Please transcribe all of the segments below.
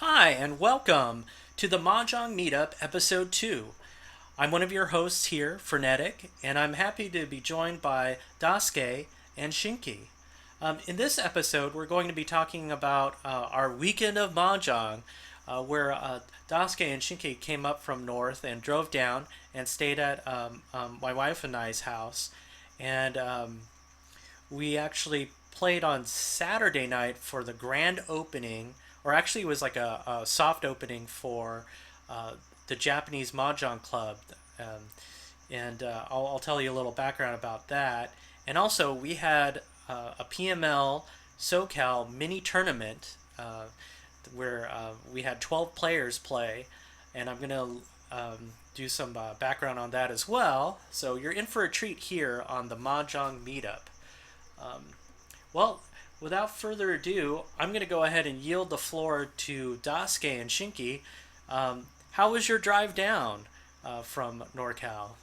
Hi, and welcome to the Mahjong Meetup Episode 2. I'm one of your hosts here, Frenetic, and I'm happy to be joined by Daske and Shinki. In this episode, we're going to be talking about our weekend of Mahjong, where Daske and Shinki came up from north and drove down and stayed at my wife and I's house. And we actually played on Saturday night for the grand opening, or actually it was like a soft opening for uh, the Japanese Mahjong Club. And I'll tell you a little background about that. And also, we had a PML SoCal mini tournament where we had 12 players play, and I'm going to do some background on that as well. So you're in for a treat here on the Mahjong Meetup. Um, well, without further ado, I'm going to go ahead and yield the floor to Daske and Shinki. How was your drive down from NorCal?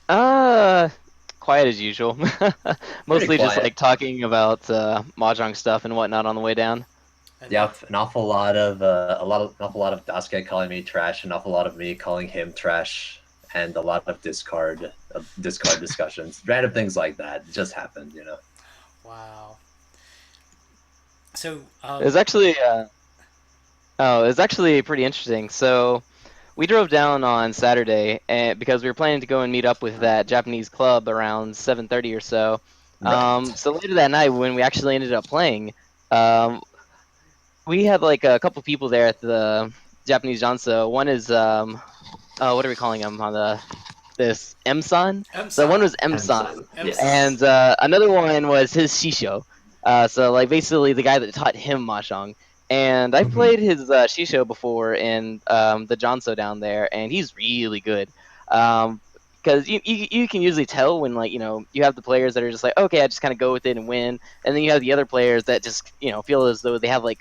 Uh, Quiet as usual. Pretty Mostly just quiet. like talking about mahjong stuff and whatnot on the way down. And Yep, an awful lot of an awful lot of Daisuke calling me trash, an awful lot of me calling him trash, and a lot of discard discussions, random things like that just happened. wow. So, It was actually it was actually pretty interesting. So we drove down on Saturday and because we were planning to go and meet up with that Japanese club around 7:30 or so. Right. So later that night when we actually ended up playing, um, we had like a couple people there at the Japanese Janso. One is what are we calling him on the this M-san. So one Emsan. was M-san, Emsan, Emsan. yes. and another one was his Shisho. So like basically the guy that taught him mahjong. And I Hmm. played his Shisho before in the Jonso down there, and he's really good. Because you can usually tell when like you have the players that are just like okay I just kind of go with it and win, and then you have the other players that just feel as though they have like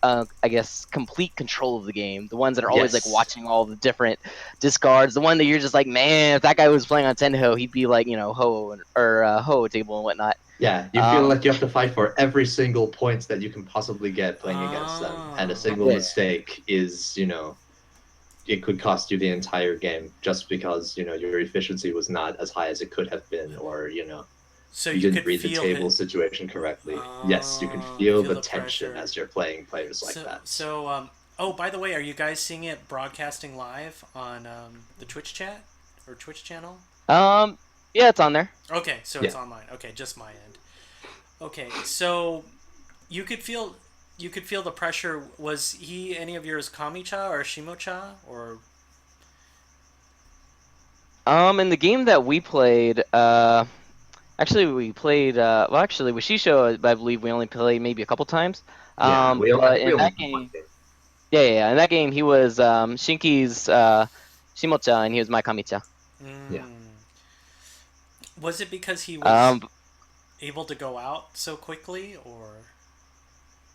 I guess complete control of the game. The ones that are always like Yes. watching all the different discards. The one that you're just like, man, if that guy was playing on Tenho, he'd be like, ho or ho table and whatnot. Yeah, you feel Um, like you have to fight for every single point that you can possibly get playing against them, and a Oh. single yeah, mistake is, it could cost you the entire game just because your efficiency was not as high as it could have been, or So you you didn't could read the feel table it. situation correctly. Yes, you can Oh, feel feel the the tension pressure. as you're playing players like So, that. so, um, oh, by the way, are you guys seeing it broadcasting live on the Twitch chat or Twitch channel? um, yeah, it's on there. Okay, so Yeah. it's online. Okay, just my end. Okay, so you could feel you could feel the pressure. Was he any of yours Kamicha or Shimocha or In the game that we played, actually we played, well, actually with Shisho, I believe we only played maybe a couple times. Yeah, I But think we in only that played one game, game. yeah, in that game he was Shinki's Shimocha and he was my Kamicha. Yeah. mm, was it because he was Um, able to go out so quickly or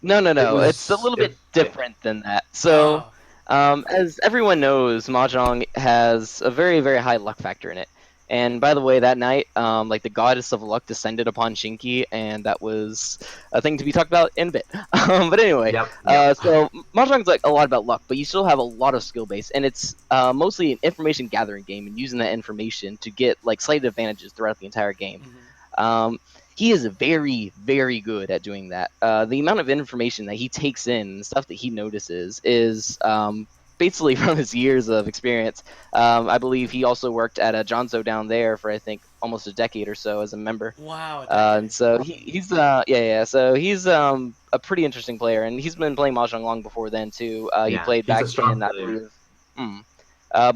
No, no, It no. It's a was little bit it yeah. different than that. So, oh as everyone knows, Mahjong has a very, very high luck factor in it. And by the way, that night, like the goddess of luck descended upon Shinki, and that was a thing to be talked about in a bit. But anyway, Yep, yep. so Mahjong's like a lot about luck, but you still have a lot of skill base, and it's mostly an information gathering game and using that information to get like slight advantages throughout the entire game. mm-hmm. Um, he is very, very good at doing that. The amount of information that he takes in and stuff that he notices is basically from his years of experience. I believe he also worked at a Jonzo down there for I think almost a decade or so as a member. Wow, a And decade. so Mm. he's yeah. So he's a pretty interesting player, and he's been playing mahjong long before then too. He Yeah, played he's a back strong in I player. believe. Hmm,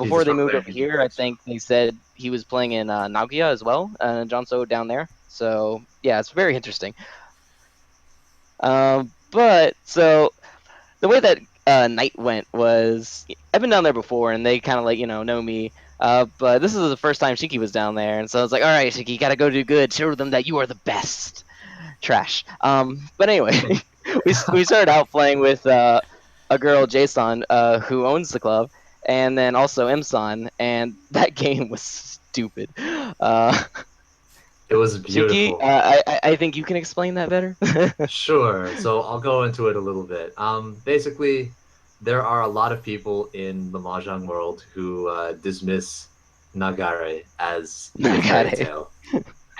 He's a before they strong moved player over in Hindi here, I fights. think they said he was playing in Nagoya as well, John So down there. So yeah, it's very interesting. But so the way that night went was I've been down there before, and they kind of like know me. But this is the first time Shiki was down there, and so I was like, all right, Shiki, you gotta go do good. Show them that you are the best. Trash. But anyway, we started out playing with a girl, Jason, who owns the club, and then also Imsan, and that game was stupid. Uh, It was Shinky, beautiful. I think you can explain that better. Sure. So I'll go into it a little bit. Basically, there are a lot of people in the Mahjong world who dismiss Nagare as a fairy Nagare. tale.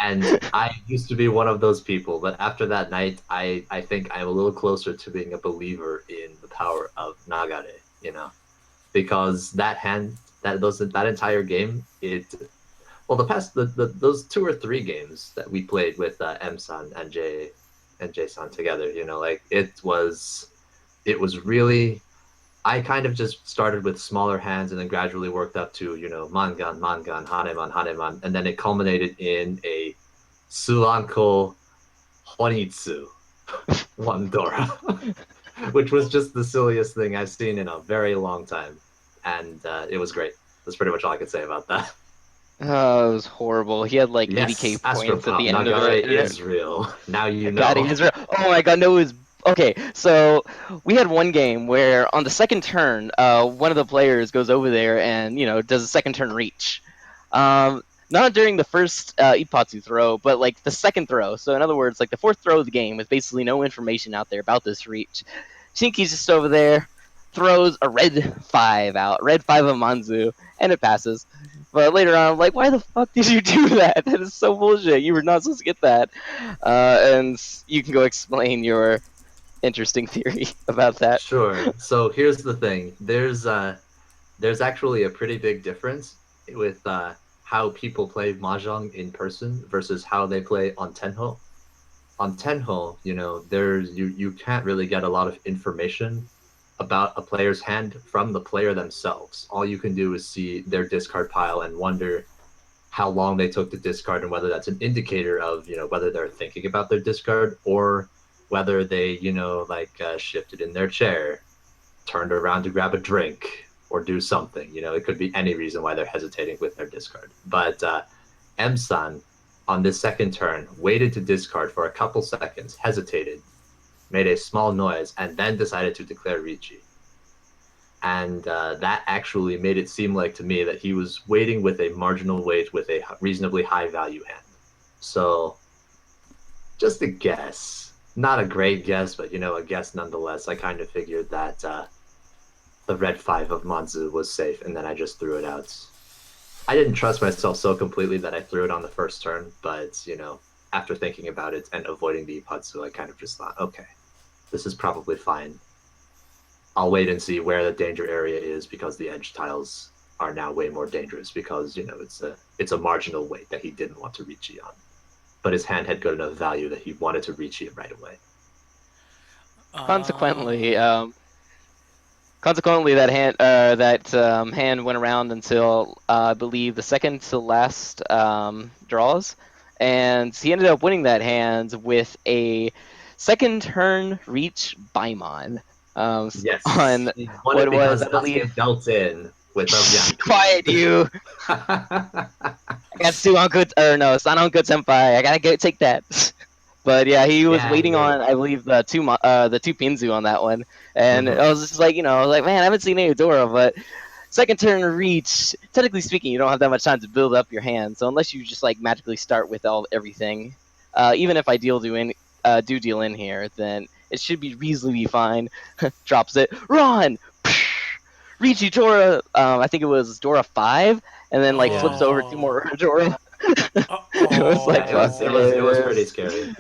And I used to be one of those people, but after that night, I think I'm a little closer to being a believer in the power of Nagare, because that entire game, the past those 2 or 3 games that we played with M-san and J-san together, like it was really. I kind of just started with smaller hands and then gradually worked up to, Mangan, Mangan, Haneman, Haneman, and then it culminated in a Suanko Honitsu one Dora, which was just the silliest thing I've seen in a very long time. And it was great. That's pretty much all I could say about that. Oh, it was horrible. He had like 80k Yes, points at Astropop, the end of Nagare it. is real. Now you God, know. oh my God, no, it was okay. So we had one game where on the second turn, one of the players goes over there and does a second turn reach. Not during the first Ipatsu throw, but like the second throw. So in other words, like the fourth throw of the game with basically no information out there about this reach. Shinky's just over there, throws a red 5 out, red 5 of Manzu, and it passes. But later on, I'm like, why the fuck did you do that? That is so bullshit. You were not supposed to get that. And you can go explain your interesting theory about that. Sure. So here's the thing. There's actually a pretty big difference with how people play mahjong in person versus how they play on Tenho. On Tenho, there's you can't really get a lot of information about a player's hand from the player themselves. All you can do is see their discard pile and wonder how long they took to discard and whether that's an indicator of whether they're thinking about their discard or whether they shifted in their chair, turned around to grab a drink or do something. It could be any reason why they're hesitating with their discard. But M-san on this second turn waited to discard for a couple seconds, hesitated, made a small noise, and then decided to declare Ricci. And that actually made it seem like to me that he was waiting with a marginal weight with a reasonably high value hand. So just a guess. Not a great guess, but a guess nonetheless. I kind of figured that the red 5 of Manzu was safe, and then I just threw it out. I didn't trust myself so completely that I threw it on the first turn, but after thinking about it and avoiding the Ipatsu, I kind of just thought, okay, this is probably fine. I'll wait and see where the danger area is because the edge tiles are now way more dangerous because it's a marginal weight that he didn't want to reach on, but his hand had good enough value that he wanted to reach it right away. Consequently, that hand went around until I believe the second to last draws, and he ended up winning that hand with a second turn reach Baimon. Yes, On he won it what was, because I believe, Sasuke dealt in with a Yankee. quiet you. I got Suanko, or no, Sanonko Senpai. I gotta go take that. But yeah, he was Yeah, waiting on, I believe, the two Pinzu on that one, and I was just like, man, I haven't seen any Dora, but second turn reach. Technically speaking, you don't have that much time to build up your hand, so unless you just like magically start with everything, even if I do deal in here, then it should be reasonably fine. Drops it, run, Richi Dora. I think it was Dora 5, and then like flips over 2 more Dora. It was like, yeah, fuck it was pretty this. scary.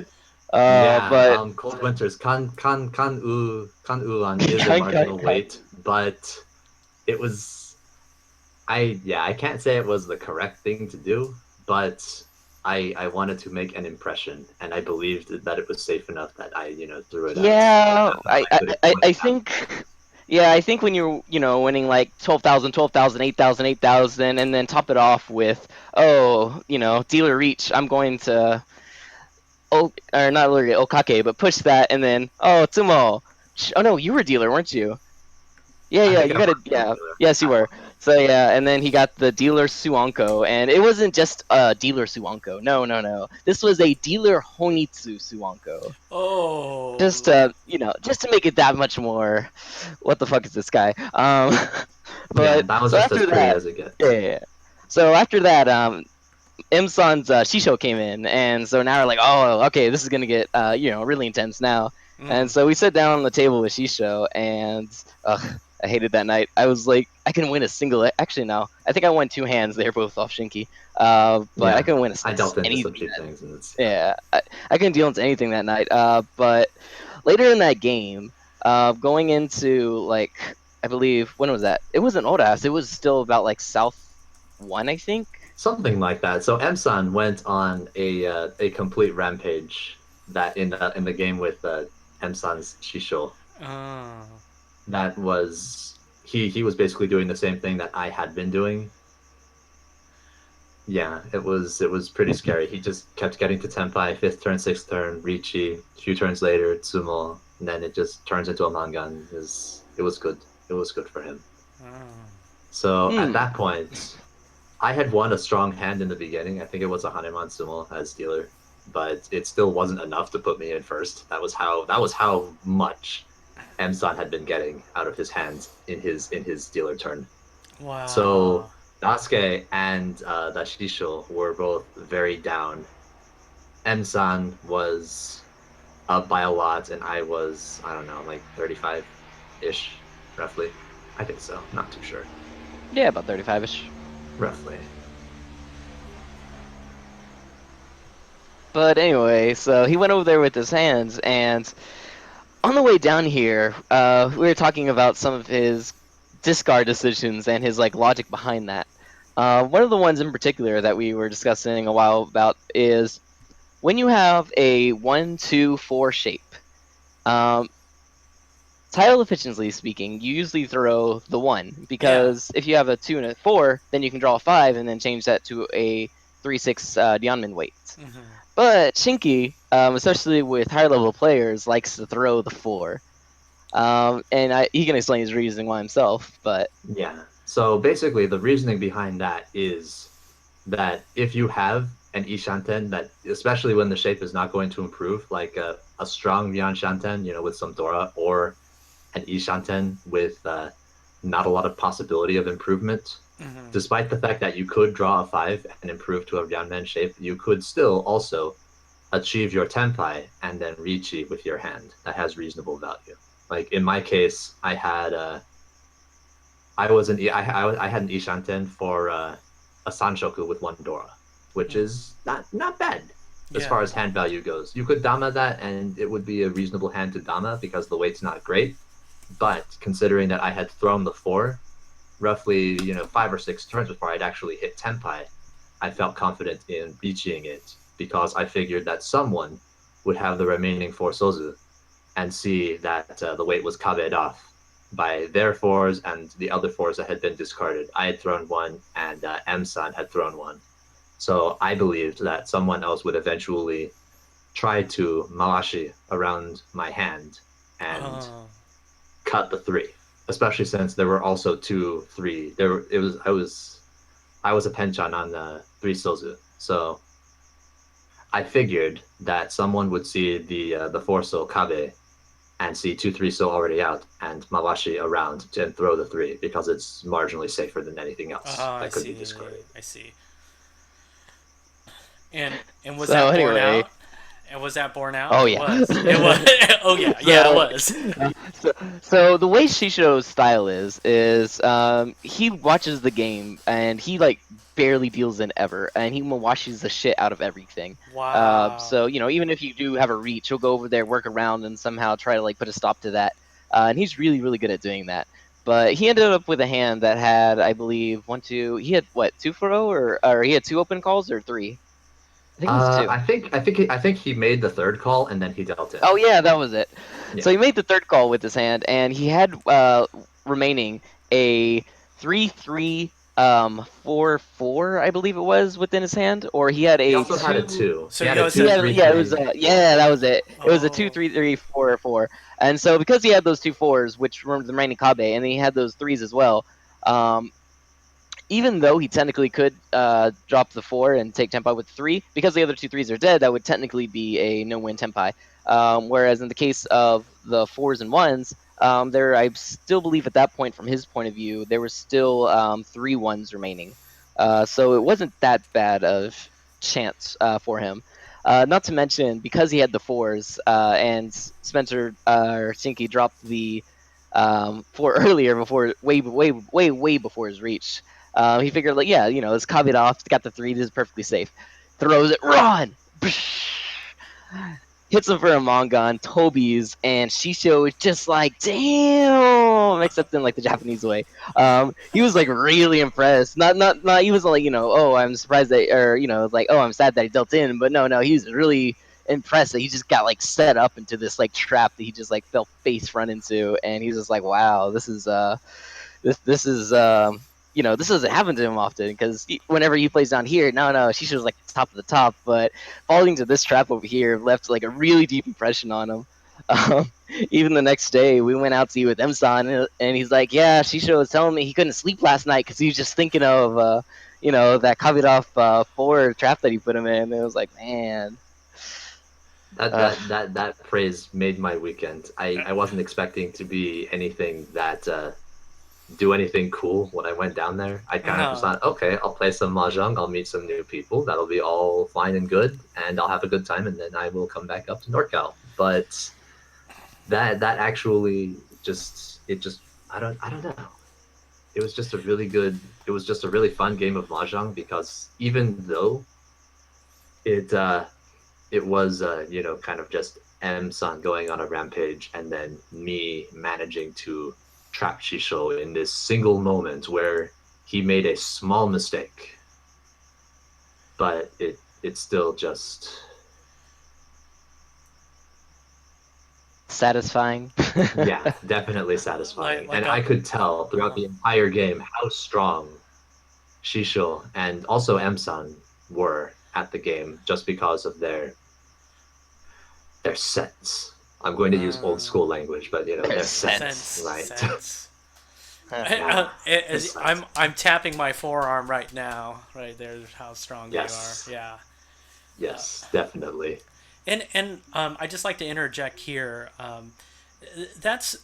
Yeah, But Cold Winters kan ulan is a marginal weight, but it was I can't say it was the correct thing to do, but I wanted to make an impression, and I believed that it was safe enough that I threw it out. yeah, I could have I think. Yeah, I think when you're, winning like 12,000, 12,000, 8,000, 8,000, and then top it off with, dealer reach, I'm going to, or not literally Okake, but push that, and then, Tsumo. Oh no, you were dealer, weren't you? I Yeah, think you I got it. was Yeah, yes, you were. So yeah, and then he got the dealer Suanko, and it wasn't just a dealer Suanko. No, no, no. This was a dealer Honitsu Suanko. Just Oh. just to make it that much more. What the fuck is this guy? Yeah, But that was so just as after pretty that, as it gets. yeah. So after that, M-san's Shisho came in, and so now we're like, oh, okay, this is gonna get really intense now. And Mm. so we sit down on the table with Shisho, and I hated that night. I was like, I can win a single. Actually, no, I think I won two hands. They're both off Shinky, but I Yeah, couldn't win I delved into some anything. cheap things, and it's yeah. Yeah, I couldn't deal into anything that night. But later in that game, going into like I believe when was that? It wasn't old ass. It was still about like South One, I think. Something like that. So Emsan went on a complete rampage that in the game with Emsan's Shisho. Oh. That was he was basically doing the same thing that I had been doing. Yeah, it was pretty scary. He just kept getting to Tenpai, fifth turn, sixth turn, Richi, a few turns later, Tsumo, and then it just turns into a Mangan. It was good. It was good for him. Oh. So at Hmm. that point, I had won a strong hand in the beginning. I think it was a Haneman Sumo as dealer, but it still wasn't enough to put me in first. That was how much Emsan had been getting out of his hands in his dealer turn. So Wow. Dasuke and the Shisho were both very down. Emsan was up by a lot, and I was, I don't know, like 35 ish, roughly. I think so. Not too sure. Yeah, about 35ish. Roughly. But anyway, so he went over there with his hands, and on the way down here, we were talking about some of his discard decisions and his like logic behind that. One of the ones in particular that we were discussing a while about is when you have a 1-2-4 shape. Um, Title efficiently speaking, you usually throw the 1 Yeah. because if you have a 2 and a 4, then you can draw a 5 and then change that to a 3-6 Dianmin weight. Hmm. But Shinky, especially with higher level players, likes to throw the 4. And he can explain his reasoning why himself, but Yeah. So basically, the reasoning behind that is that if you have an Ishanten that, especially when the shape is not going to improve, like a strong Myan Shanten, with some Dora, or an Ishanten with not a lot of possibility of improvement, Hmm. despite the fact that you could draw a 5 and improve to a Ryanman shape, you could still also achieve your Tenpai and then Richi with your hand. That has reasonable value. Like in my case, I had an Ishanten for a Sanshoku with one Dora, which Hmm. is not bad as Yeah. far as hand value goes. You could Dama that, and it would be a reasonable hand to Dama because the weight's not great. But considering that I had thrown the 4 roughly, 5 or 6 turns before I'd actually hit Tenpai, I felt confident in reaching it because I figured that someone would have the remaining 4 Sozu and see that the weight was kabed off by their 4s and the other 4s that had been discarded. I had thrown one, and M-san had thrown one. So I believed that someone else would eventually try to malashi around my hand and Oh. cut the 3. Especially since there were also 2, 3. There it was I was a penchan on the 3 Sozu. So I figured that someone would see the 4 So Kabe and see 2 3 So already out and Mawashi around and throw the 3 because it's marginally safer than anything else I that could be see. discarded. I see. And was so that borne anyway, out? And was that borne out? oh It yeah. was. It was. Oh yeah. Yeah, it so, was. so so the way Shisho's style is he watches the game and he like barely deals in ever and he washes the shit out of everything. Wow. So even if you do have a reach, he'll go over there, work around, and somehow try to like put a stop to that. And he's really good at doing that. But he ended up with a hand that had, I believe, one, two. He had what, 2 for 0, or he had 2 open calls or 3. I think it was 2. I think he made the third call and then he dealt in. Oh yeah, that was it. Yeah. So he made the third call with his hand, and he had remaining a 3-3 4-4, I believe it was within his hand, or he had He a also had a two. 2. So He had you a guys He two had. had, three yeah, it was three. yeah, that was it. It was a two Oh. three three four four, and so because he had those 2 4s, which were the remaining Kabe, and then he had those threes as well. Um, Even though he technically could drop the 4 and take Tenpai with 3, because the other 2 3s are dead, that would technically be a no-win Tenpai. Whereas in the case of the 4s and 1s, I still believe at that point, from his point of view, there were still 3 1s remaining. So it wasn't that bad of chance for him. Not to mention because he had the fours and Spencer or Shinky dropped the four earlier before way before his reach. He figured like yeah, it's copied off, got the three, this is perfectly safe. Throws it, run. Hits him for a Mongon, Toby's, and Shisho was just like, damn, except in like the Japanese way. He was like really impressed. Not. He was like, oh, I'm surprised that, or like, oh, I'm sad that he dealt in, but no, he was really impressed that he just got like set up into this like trap that he just like fell face front into, and he's just like, wow, this doesn't happen to him often because whenever he plays down here, no, she was like top of the top, but falling to this trap over here left like a really deep impression on him. Um, Even the next day, we went out to eat with Emsan, and he's like, "Yeah, Shisha was telling me he couldn't sleep last night because he was just thinking of, that Kavitov four trap that he put him in." And it was like, man, That uh, that that that phrase made my weekend. I wasn't expecting to be anything that do anything cool when I went down there. I kind of just No. thought, okay, I'll play some mahjong, I'll meet some new people, that'll be all fine and good, and I'll have a good time, and then I will come back up to NorCal. But that actually just I don't know. It was just a really good. It was just a really fun game of mahjong because even though it it was kind of just M-san going on a rampage and then me managing to trap Shisho in this single moment where he made a small mistake, but it's still just satisfying. yeah, definitely satisfying. Like And I could tell throughout the entire game how strong Shisho and also M-san were at the game just because of their sense. I'm going to use old school language, but There's their sense. sense, sense, right? sense. Yeah, As it's sense. I'm tapping my forearm right now. Right there's how strong you are. Yes, Yeah. Uh, yes, definitely. and I just like to interject here. That's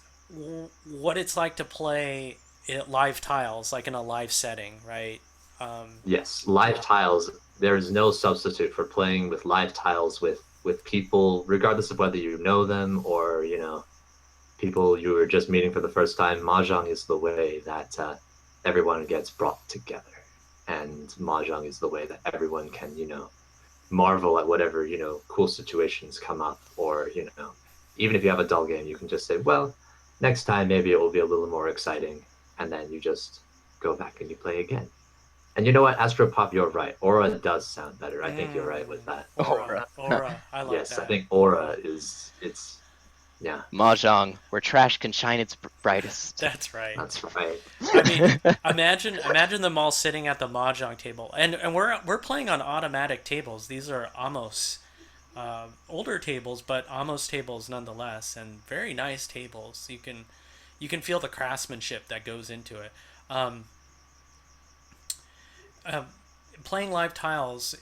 what it's like to play live tiles, like in a live setting, right? Um, Yes, live tiles. There is no substitute for playing with live tiles with people, regardless of whether you know them or people you were just meeting for the first time. Mahjong is the way that everyone gets brought together, and Mahjong is the way that everyone can marvel at whatever cool situations come up, or even if you have a dull game, you can just say, well, next time maybe it will be a little more exciting, and then you just go back and you play again. And you know what, Astropop, you're right. Aura does sound better. I think you're right with that. aura, Aura. aura. I like Yes, I that. think Aura is it's yeah, Mahjong, where trash can shine its brightest. That's right. that's right. I mean, imagine them all sitting at the mahjong table, and we're playing on automatic tables. These are Amos, older tables, but Amos tables nonetheless, and very nice tables. You can feel the craftsmanship that goes into it. Um, uh, Playing live tiles,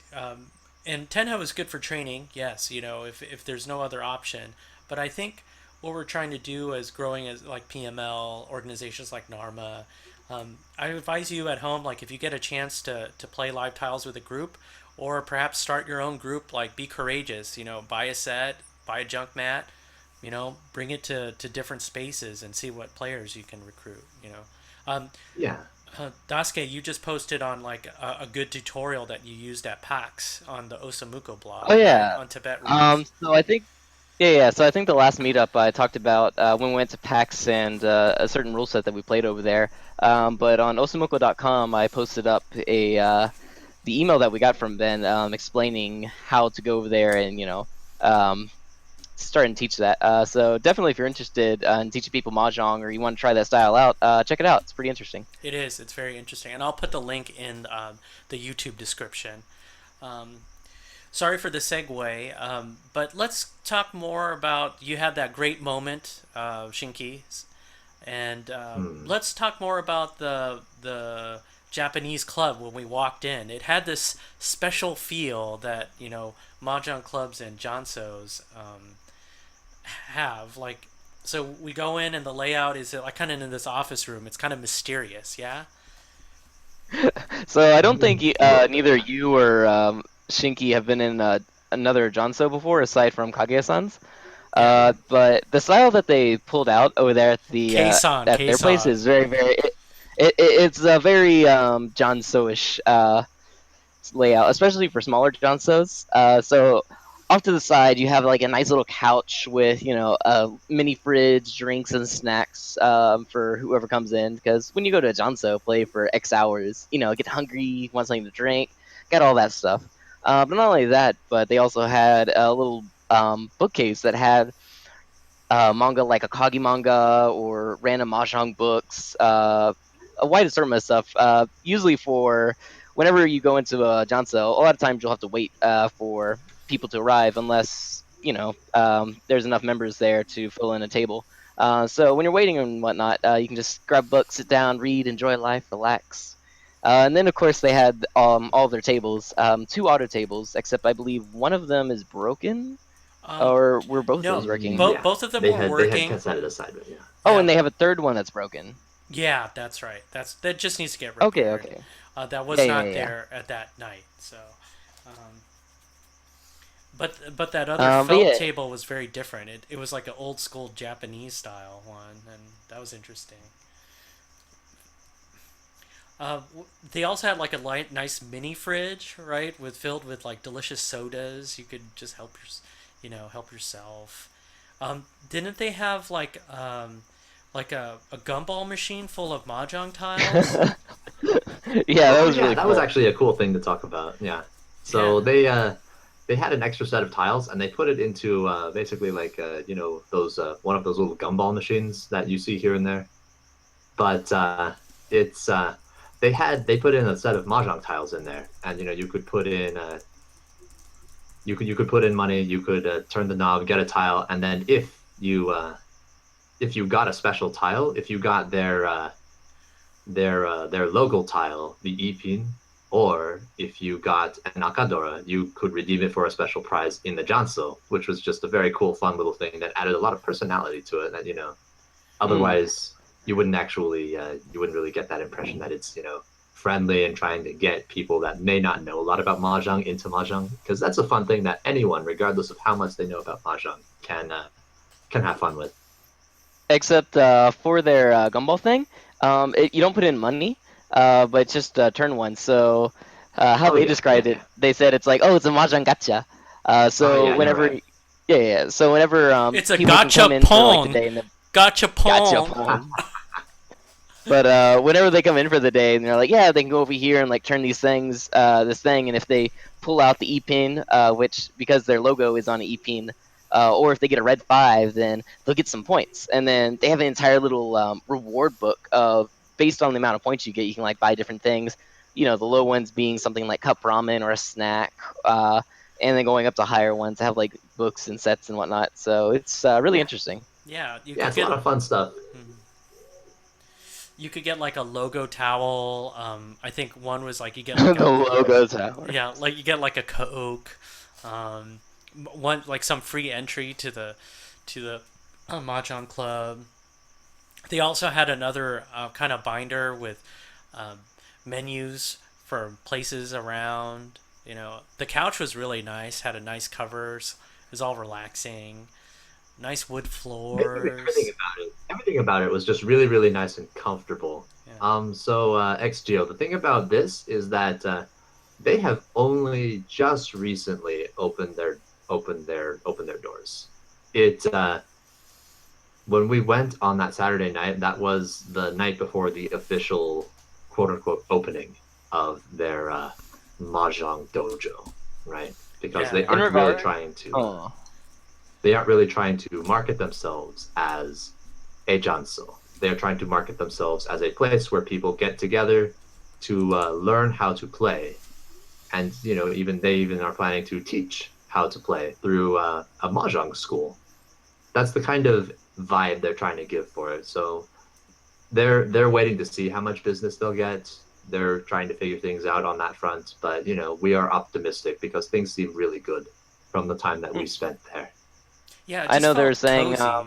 and Tenho is good for training. Yes, if there's no other option, but I think what we're trying to do is growing as like PML organizations like Narma. I advise you at home, like if you get a chance to play live tiles with a group, or perhaps start your own group. Like be courageous. Buy a set, buy a junk mat. Bring it to different spaces and see what players you can recruit. Um, Yeah. Daisuke, you just posted on like a good tutorial that you used at PAX on the Osamuko Oh blog, right? yeah. On Tibet rules. So I think yeah. So I think the last meetup I talked about when we went to PAX and a certain rule set that we played over there. But on osamuko.com, I posted up the email that we got from Ben explaining how to go over there and um, start and teach that. So definitely, if you're interested in teaching people mahjong or you want to try that style out, check it out. It's pretty interesting. It is. It's very interesting, and I'll put the link in the YouTube description. Um, Sorry for the segue, but let's talk more about. You had that great moment, Shinki, and Hmm. let's talk more about the Japanese club when we walked in. It had this special feel that mahjong clubs and jansos have. Like, so we go in and the layout is like kind of in this office room. It's kind of mysterious, yeah. So I don't think You will enjoy neither that. you or Shinky have been in another Janso before, aside from Kaguya-san's. Yeah. But the style that they pulled out over there Keisan, at their place Keisan. is very it's a very Janso-ish layout, especially for smaller Johnsos. So off to the side, you have like a nice little couch with a mini fridge, drinks and snacks for whoever comes in. Because when you go to a Johnso, play for X hours, get hungry, want something to drink, get all that stuff. But not only that, but they also had a little bookcase that had manga like Akagi manga or random mahjong books, a wide assortment of stuff. Usually for whenever you go into a Janso, a lot of times you'll have to wait for people to arrive unless there's enough members there to fill in a table. So when you're waiting and whatnot, you can just grab a book, sit down, read, enjoy life, relax. And then, of course, they had all their tables, two auto tables, except I believe one of them is broken, Um, or were both no, those working? Yeah, both of them were they had working. set it aside, but yeah. Oh, Yeah, and they have a third one that's broken. yeah, that's right. That just needs to get Okay, repaired. okay. That Yeah, was yeah, not yeah. there at that night. So, um, but that other But felt yeah, table was very different. It was like an old school Japanese style one, and that was interesting. They also had like a nice mini fridge, right, with filled with like delicious sodas. You could just help yourself. Didn't they have like a gumball machine full of mahjong tiles? yeah, that Oh was yeah, really that was fun. actually a cool thing to talk about. Yeah. Yeah. So they had an extra set of tiles and they put it into basically like those one of those little gumball machines that you see here and there. But it's they put in a set of mahjong tiles in there, and you could put in you could put in money, you could turn the knob, get a tile, and then if you got a special tile, if you got their logo tile, the Ipin, or if you got an Akadora, you could redeem it for a special prize in the Janso, which was just a very cool, fun little thing that added a lot of personality to it. That Mm. otherwise you wouldn't actually you wouldn't really get that impression that it's friendly and trying to get people that may not know a lot about mahjong into mahjong, because that's a fun thing that anyone, regardless of how much they know about mahjong, can have fun with. Except for their gumball thing, you don't put in money, but it's just turn one. So how Oh they yeah, yeah, described it, yeah. they said it's like, oh, it's a mahjong gacha. Oh So yeah, you're whenever, right. yeah. So whenever It's a people can come gotcha in for like the pong. day and the Gotcha gotcha pong. pong. But whenever they come in for the day and they're like, yeah, they can go over here and like turn these things, this thing, and if they pull out the e-pin, which because their logo is on an e-pin, or if they get a red 5, then they'll get some points. And then they have an entire little reward book of based on the amount of points you get, you can like buy different things. The low ones being something like cup ramen or a snack, and then going up to higher ones have like books and sets and whatnot. So it's really Yeah, interesting. Yeah, you yeah, could it's a get lot of fun stuff. like a logo towel. I think one was like you get like The a logo tower. yeah, like you get like a Coke. One like some free entry to the Mahjong Club. They also had another kind of binder with um, menus for places around. The couch was really nice. Had a nice covers. It was all relaxing. Nice wood floors. Everything about it was just really, really nice and comfortable. Yeah. So XGO, the thing about this is that they have only just recently opened their doors. It When we went on that Saturday night, that was the night before the official quote unquote opening of their Mahjong dojo, right? Because Yeah. In regard, oh, they aren't really trying to market themselves as a Janso. They're trying to market themselves as a place where people get together to learn how to play, and even they even are planning to teach how to play through a mahjong school. That's the kind of vibe they're trying to give for it. So they're waiting to see how much business they'll get. They're trying to figure things out on that front, but we are optimistic because things seem really good from the time that we spent there. Yeah, it I just know they were felt saying cozy.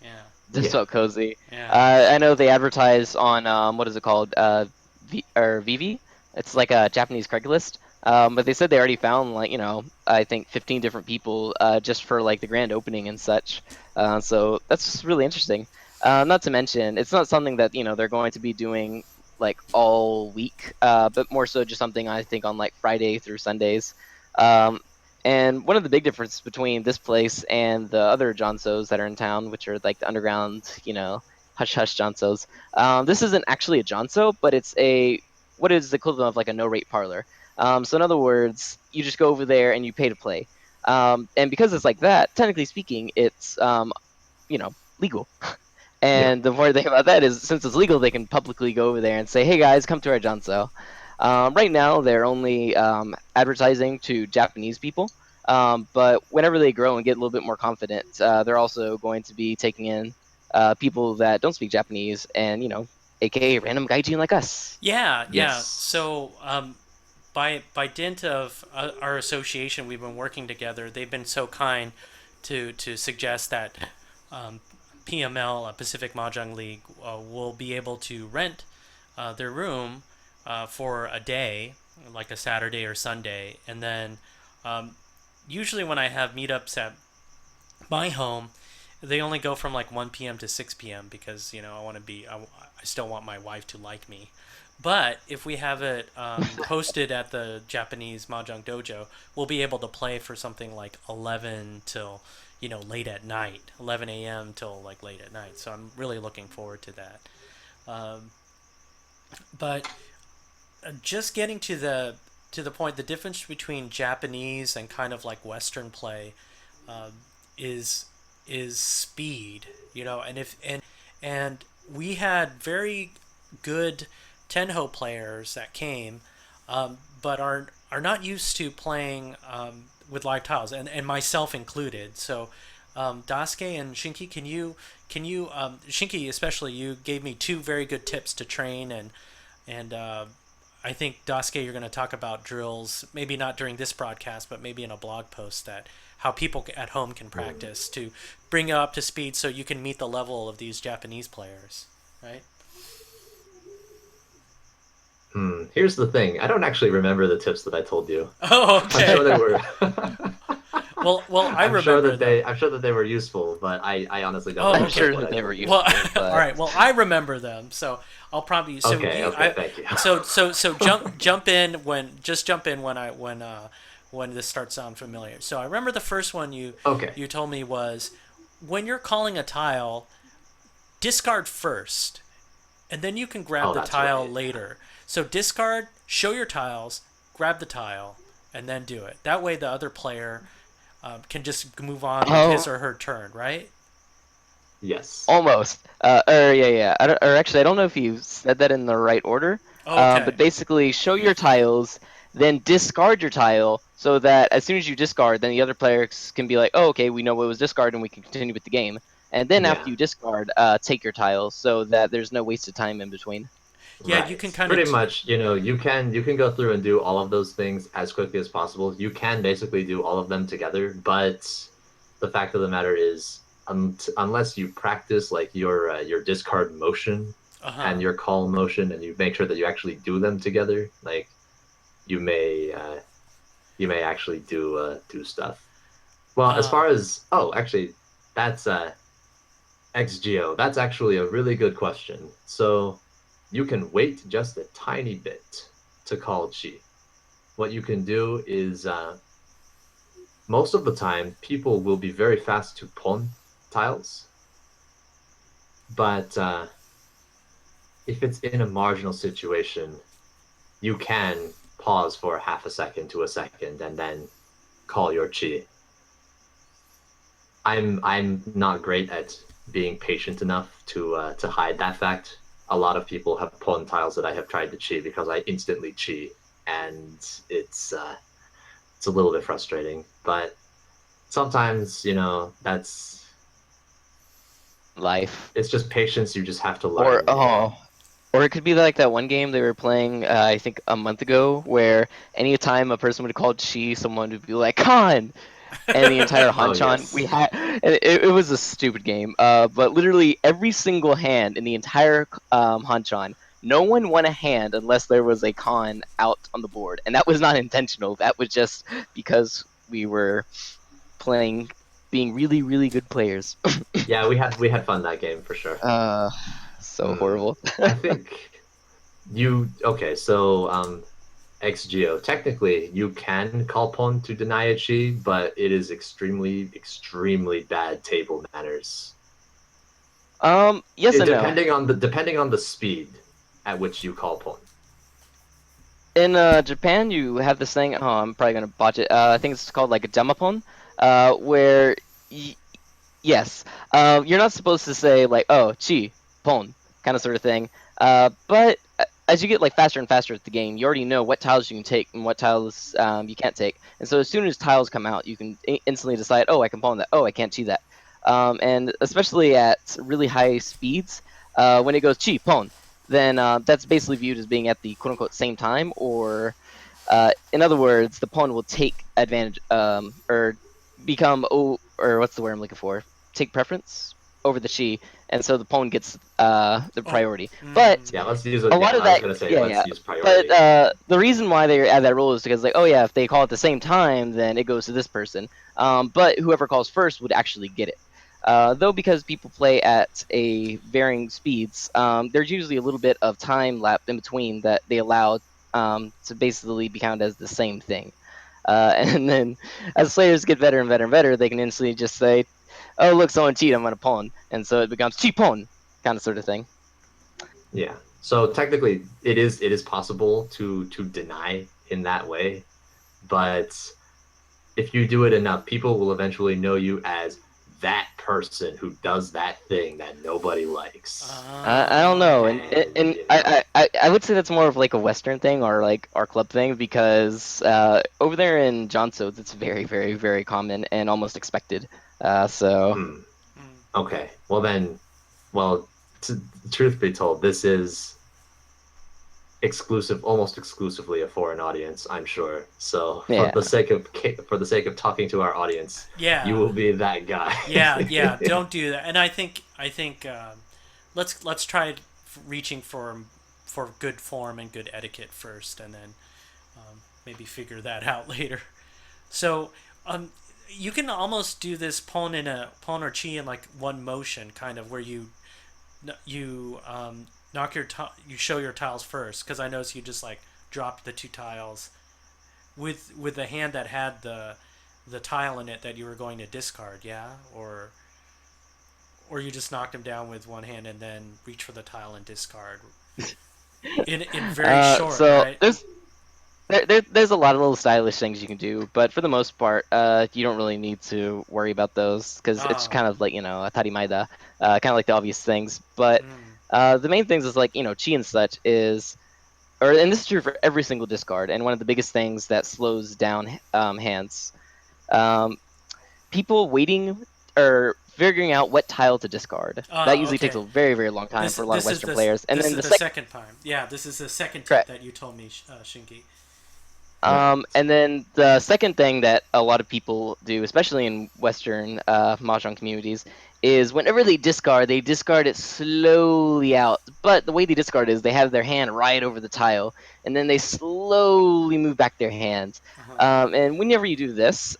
Yeah. this Yeah. felt cozy. Yeah. I know they advertise on what is it called? Vivi. It's like a Japanese Craigslist. But they said they already found like I think 15 different people just for like the grand opening and such. So that's really interesting. Not to mention, it's not something that they're going to be doing like all week, but more so just something I think on like Friday through Sundays. Um, and one of the big differences between this place and the other Johnsos that are in town, which are like the underground, hush hush Johnsos, this isn't actually a Johnso, but it's a what is the equivalent of like a no rate parlor. So in other words, you just go over there and you pay to play. And because it's like that, technically speaking, it's legal. Yeah. And the important thing about that is, since it's legal, they can publicly go over there and say, "Hey guys, come to our John sale." Right now, they're only advertising to Japanese people, but whenever they grow and get a little bit more confident, they're also going to be taking in people that don't speak Japanese, and aka random gaijin like us. Yeah, yeah. Yes. So, by dint of our association, we've been working together. They've been so kind to suggest that um, PML, Pacific Mahjong League, will be able to rent their room for a day, like a Saturday or Sunday, and then um, usually when I have meetups at my home, they only go from like 1 p.m. to 6 p.m. because I want to I still want my wife to like me. But if we have it hosted at the Japanese Mahjong Dojo, we'll be able to play for something like 11 till late at night, 11 a.m. till like late at night. So I'm really looking forward to that. Um, but just getting to the point, the difference between Japanese and kind of like Western play uh, is speed, and we had very good Tenho players that came, but are not used to playing with live tiles, and myself included. So, Daisuke and Shinki, can you Shinki especially, you gave me two very good tips to train, and I think Daisuke, you're going to talk about drills, maybe not during this broadcast, but maybe in a blog post, that how people at home can practice to bring you up to speed so you can meet the level of these Japanese players, right? Here's the thing. I don't actually remember the tips that I told you. Oh, I'm sure okay. they were. Well, I I'm sure remember that them. they were useful, but I honestly don't Oh, I'm remember okay. sure what that I they were told you. Well, useful, all but right. Well, I remember them, so I'll probably Okay, okay, thank you. so jump in when when this starts sound familiar. So I remember the first one Okay. you told me was, when you're calling a tile, discard first, and then you can grab Oh, the that's tile right. later. So discard, show your tiles, grab the tile, and then do it. That way, the other player can just move on with his oh, or her turn, right? Yes. almost. Or yeah, yeah. Or actually, I don't know if you said that in the right order. Oh, okay. But basically, show your tiles, then discard your tile, so that as soon as you discard, then the other players can be like, "Oh, okay, we know what was discarded, and we can continue with the game." And then after Yeah. you discard, take your tiles, so that there's no wasted time in between. Yeah, you can Right. kind of. Pretty much, you can go through and do all of those things as quickly as possible. You can basically do all of them together, but the fact of the matter is, unless you practice like your discard motion Uh huh. and your call motion, and you make sure that you actually do them together, like you may you may actually do stuff. Well, as Uh, far as actually, that's XGO. That's actually a really good question. So you can wait just a tiny bit to call chi. What you can do is most of the time people will be very fast to pawn tiles, but if it's in a marginal situation, you can pause for half a second to a second and then call your chi. I'm not great at being patient enough to hide that fact. A lot of people have pawn tiles that I have tried to chi because I instantly chi, and it's a little bit frustrating. But sometimes that's Life. it's just patience. You just have to Or learn. or it could be like that one game they were playing, I think a month ago, where anytime a person would call Chi, someone would be like, "Khan!" And the entire Oh Hanchan we yes, had, it was a stupid game. But literally every single hand in the entire Hanchan, no one won a hand unless there was a con out on the board, and that was not intentional. That was just because we were playing, being really, really good players. Yeah, we had fun that game for sure. uh, so Hmm. horrible. I think you okay. So XGO. Technically, you can call pawn to deny a chi, but it is extremely, extremely bad table manners. Yes and no. Depending on the speed at which you call pawn. In Japan, you have this thing. Oh, I'm probably gonna botch it. I think it's called like a demapon, where y yes, you're not supposed to say like, oh, chi, pon, kind of sort of thing. But as you get like faster and faster at the game, you already know what tiles you can take and what tiles you can't take. And so as soon as tiles come out, you can instantly decide, oh, I can pawn that. Oh, I can't chi that. And especially at really high speeds, when it goes chi, pawn, then that's basically viewed as being at the quote unquote same time, or in other words, the pawn will take advantage, or become, oh, or what's the word I'm looking for? Take preference over the chi, and so the pawn gets the Oh, priority. But mm, Yeah, let's use it. a lot Yeah, of I was that, gonna say yeah, let's yeah. use But priority. the reason why they add that rule is because, like, oh yeah, if they call at the same time, then it goes to this person. But whoever calls first would actually get it. Though because people play at a varying speeds, there's usually a little bit of time lap in between that they allow to basically be counted as the same thing. And then as players get better and better and better, they can instantly just say, "Oh, look, someone cheated. I'm gonna pawn," and so it becomes cheat pawn, kind of sort of thing. Yeah. So technically, it is possible to deny in that way, but if you do it enough, people will eventually know you as that person who does that thing that nobody likes. I don't know, And and I would say that's more of like a Western thing or like our club thing because over there in Johnstone's it's very very very common and almost expected. So hmm. mm. Okay. Well then, well, to, truth be told, this is almost exclusively a foreign audience, I'm sure. So for yeah. the sake of talking to our audience, you Yeah, will be that guy. yeah. Don't do that. And I think let's try reaching for good form and good etiquette first, and then maybe figure that out later. So um, you can almost do this pawn or chi in like one motion, kind of where you knock you show your tiles first, because I noticed you just like dropped the two tiles with the hand that had the tile in it that you were going to discard, yeah, or you just knocked him down with one hand and then reach for the tile and discard in very short, So right? there's a lot of little stylish things you can do, but for the most part, you don't really need to worry about those because it's Oh, kind of like a tarimaida, kind of like the obvious things. But mm, the main things is like chi and such is, or and this is true for every single discard, and one of the biggest things that slows down hands. Um, People waiting or figuring out what tile to discard. That usually takes okay. a very very long time for a lot of Western players. And This then is the the second. second time. Yeah, this is the second tip Correct. that you told me, Shinky. Right. And then the second thing that a lot of people do, especially in Western Mahjong communities, is whenever they discard it slowly out. But the way they discard is they have their hand right over the tile, and then they slowly move back their hands. Uh-huh. And whenever you do this,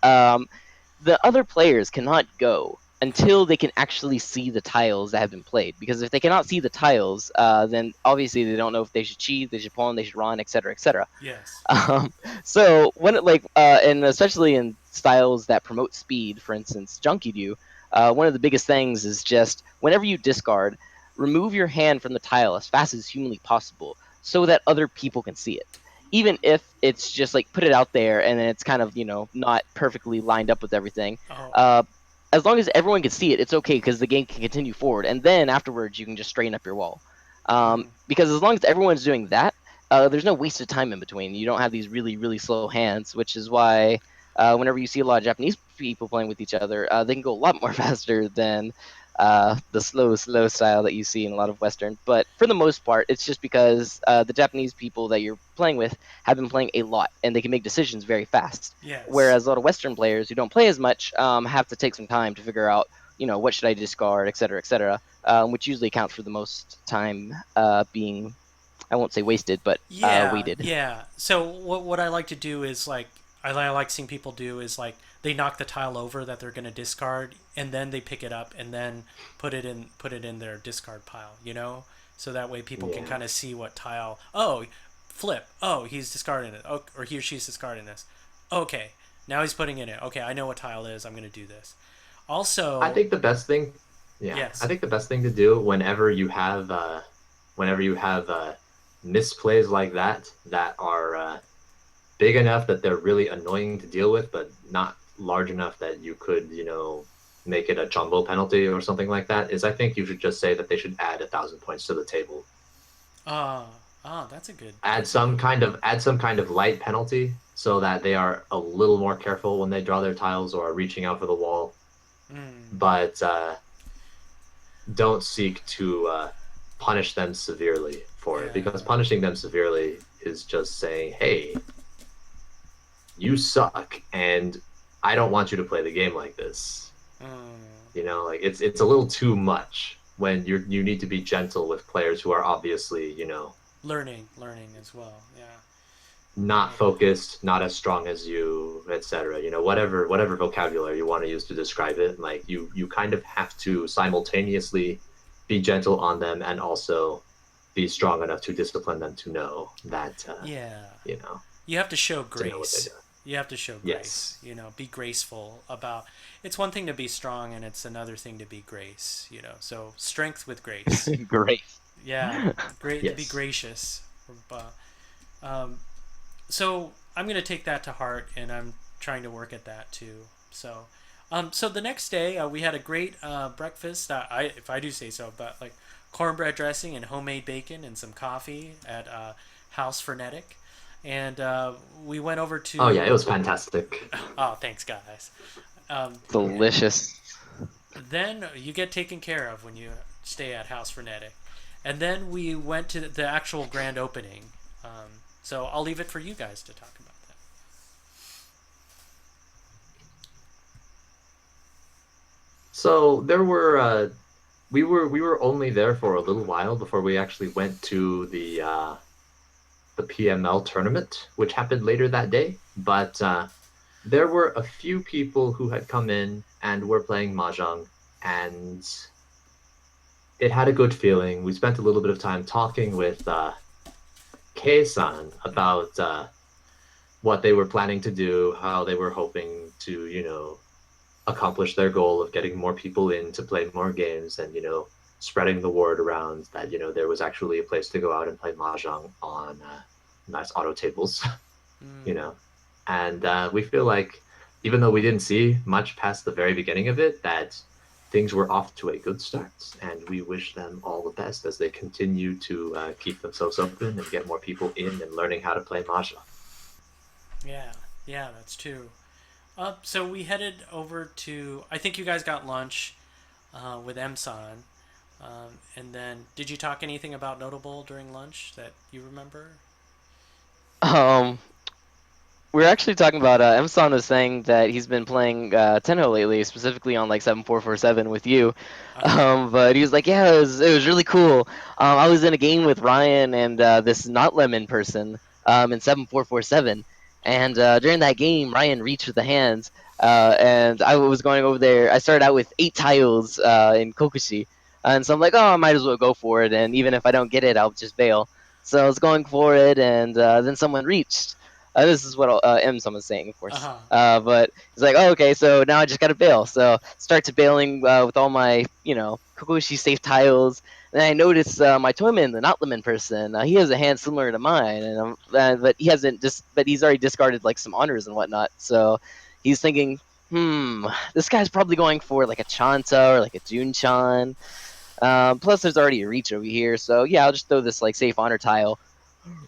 the other players cannot go until they can actually see the tiles that have been played. Because if they cannot see the tiles, then obviously they don't know if they should cheat, they should pawn, they should run, etc., etc. Yes. Um, so when it like and especially in styles that promote speed, for instance, Junkie do, one of the biggest things is just whenever you discard, remove your hand from the tile as fast as humanly possible so that other people can see it. Even if it's just like put it out there and then it's kind of not perfectly lined up with everything. Oh. Uh, as long as everyone can see it, it's okay because the game can continue forward, and then afterwards you can just straighten up your wall. Mm, Because as long as everyone's doing that, there's no wasted time in between. You don't have these really, really slow hands, which is why whenever you see a lot of Japanese people playing with each other, they can go a lot more faster than the slow, slow style that you see in a lot of Western. But for the most part, it's just because the Japanese people that you're playing with have been playing a lot, and they can make decisions very fast. yes. Whereas a lot of Western players who don't play as much have to take some time to figure out, what should I discard, etc., etc., which usually accounts for the most time being I won't say wasted, but Yeah, weighted. yeah. So what I like to do is like I like seeing people do is like they knock the tile over that they're going to discard, and then they pick it up and then put it in their discard pile. You know, so that way people can Yeah. kind of see what tile. Oh, flip. Oh, he's discarding it. Oh, or he or she's discarding this. Okay, now he's putting it in. Okay, I know what tile it is. I'm going to do this. I Also, think the best thing, yeah, I yes. think the best thing to do whenever you have misplays like that are big enough that they're really annoying to deal with, but not large enough that you could, make it a jumbo penalty or something like that, is I think you should just say that they should add 1,000 points to the table. Ah, that's a good. Add That's a some good. kind of add some kind of light penalty so that they are a little more careful when they draw their tiles or are reaching out for the wall. Mm, But don't seek to punish them severely for it because yeah. punishing them severely is just saying, "Hey, you suck, and I don't want you to play the game like this." Mm. Like it's a little too much when you need to be gentle with players who are obviously, Learning as well. Yeah. not focused, not as strong as you, etc. Whatever vocabulary you want to use to describe it, like you kind of have to simultaneously be gentle on them and also be strong enough to discipline them to know that Yeah. you know You have to show to know what they're grace. doing. You have to show grace. Yes. Be graceful about. It's one thing to be strong, and it's another thing to be grace. So strength with grace. Great. Yeah, great to be Yes. gracious. Um, so I'm gonna take that to heart, and I'm trying to work at that too. So the next day we had a great breakfast. If I do say so, but like cornbread dressing and homemade bacon and some coffee at House Frenetic, and we went over Oh yeah, it to. was fantastic. Oh, thanks, guys. Um, Delicious. then you get taken care of when you stay at House Frenetic, and then we went to the actual grand opening. So I'll leave it for you guys to talk about that. So there were we were only there for a little while before we actually went to the PML tournament, which happened later that day. But there were a few people who had come in and were playing Mahjong, and it had a good feeling. We spent a little bit of time talking with Kei-san about what they were planning to do, how they were hoping to, accomplish their goal of getting more people in to play more games and, spreading the word around that, there was actually a place to go out and play Mahjong on nice auto tables, you Mm, know. And we feel like, even though we didn't see much past the very beginning of it, that things were off to a good start. And we wish them all the best as they continue to keep themselves open and get more people in and learning how to play Mahjong. yeah, yeah, that's true. So we headed over to. I think you guys got lunch with Emson. And then, did you talk anything about Notable during lunch that you remember? Um, we were actually talking about Emson was saying that he's been playing Tenho lately, specifically on like 7447 with you. Uh huh. But he was like, yeah, it was really cool. I was in a game with Ryan and this not lemon person in 7447, and during that game, Ryan reached with the hands, and I was going over there. I started out with 8 tiles in Kokushi, and so I'm like, oh, I might as well go for it, and even if I don't get it, I'll just bail. So I was going for it, and then someone reached. This is what M someone's saying, of Uh course. huh. But it's like, oh, okay, so now I just gotta bail. So start to bailing with all my, Kokoshi safe tiles. And I notice my Toyman, the not lemon person, he has a hand similar to mine, and but he hasn't but he's already discarded like some honors and whatnot. So he's thinking, this guy's probably going for like a Chanta or like a Junchan. Plus, there's already a reach over here, so yeah, I'll just throw this like safe honor tile.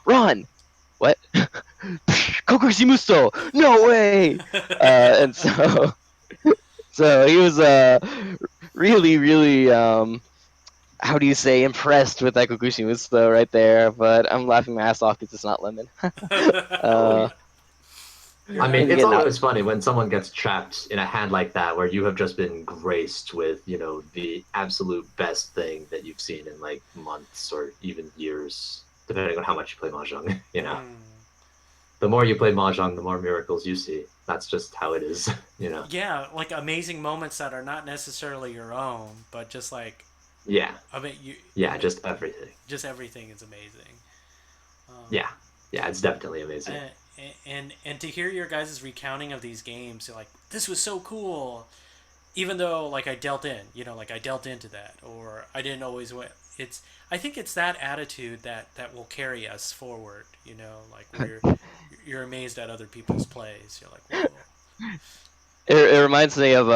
Run! What? Kokoshi Musto! No way! And so, so he was really, really, how do you say, impressed with that Kokoshi Musto right there. But I'm laughing my ass off because it's not lemon. Oh uh, yeah. I mean, he's it's getting out. always funny when someone gets trapped in a hand like that where you have just been graced with, the absolute best thing that you've seen in like months or even years. depending on how much you play mahjong. You know, Mm. the more you play mahjong, the more miracles you see. That's just how it is. You know. Yeah, like amazing moments that are not necessarily your own, but just like Yeah, I mean, you, yeah, just everything. just everything is amazing. Um, Yeah, yeah, it's definitely amazing. and, and to hear your guys' recounting of these games, you're like, this was so cool. Even though like I dealt in, like I dealt into that, or I didn't always win. It's I think it's that attitude that will carry us forward. Like where you're amazed at other people's plays. You're like, whoa. It reminds me of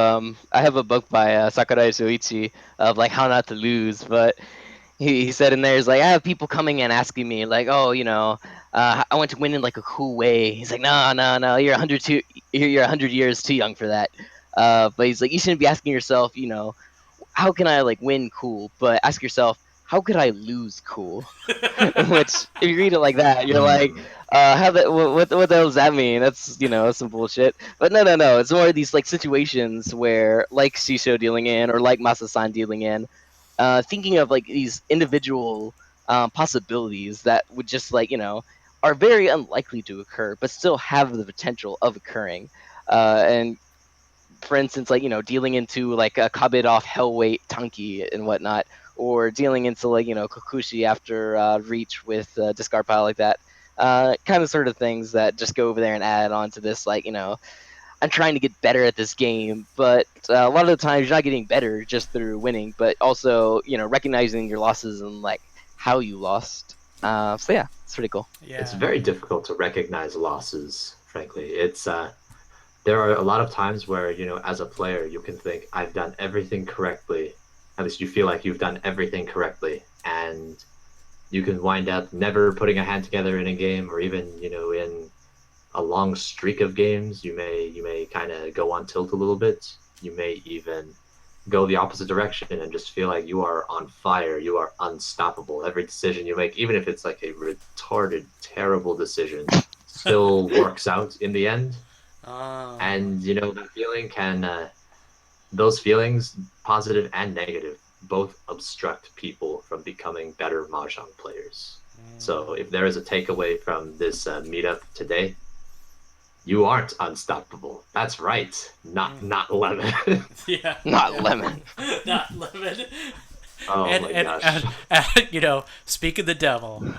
I have a book by Sakurai Soichi of like how not to lose, but he said in there is like I have people coming and asking me like, oh, I want to win in like a cool way. He's like, no, no, no, you're 100 years too young for that. But he's like, you shouldn't be asking yourself, how can I like win cool, but ask yourself, how could I lose cool? Which, if you read it like that, you're like, Mm. how that? What the hell does that mean? That's some bullshit. But no, no, no. It's more of these like situations where, like Shisho dealing in, or like Masa-san dealing in, thinking of like these individual possibilities that would just like are very unlikely to occur, but still have the potential of occurring. And for instance, like dealing into like a Kabed off Hellweight Tunky and whatnot, or dealing into like Kokushi after Reach with discard pile like that. Kind of sort of things that just go over there and add on to this like I'm trying to get better at this game, but a lot of the times you're not getting better just through winning, but also recognizing your losses and like how you lost. So yeah, it's pretty cool. It's Yeah. very difficult to recognize losses, frankly. It's there are a lot of times where, as a player, you can think, I've done everything correctly. At least you feel like you've done everything correctly. And you can wind up never putting a hand together in a game, or even, in a long streak of games, you may kind of go on tilt a little bit. You may even go the opposite direction and just feel like you are on fire. You are unstoppable. Every decision you make, even if it's like a retarded, terrible decision, still works out in the end. Um. And that feeling can those feelings, positive and negative, both obstruct people from becoming better mahjong players. So if there is a takeaway from this meetup today, you aren't unstoppable. That's right. Not lemon. Yeah. Not Yeah. lemon. Not lemon. Oh and, my and gosh. speak of the devil.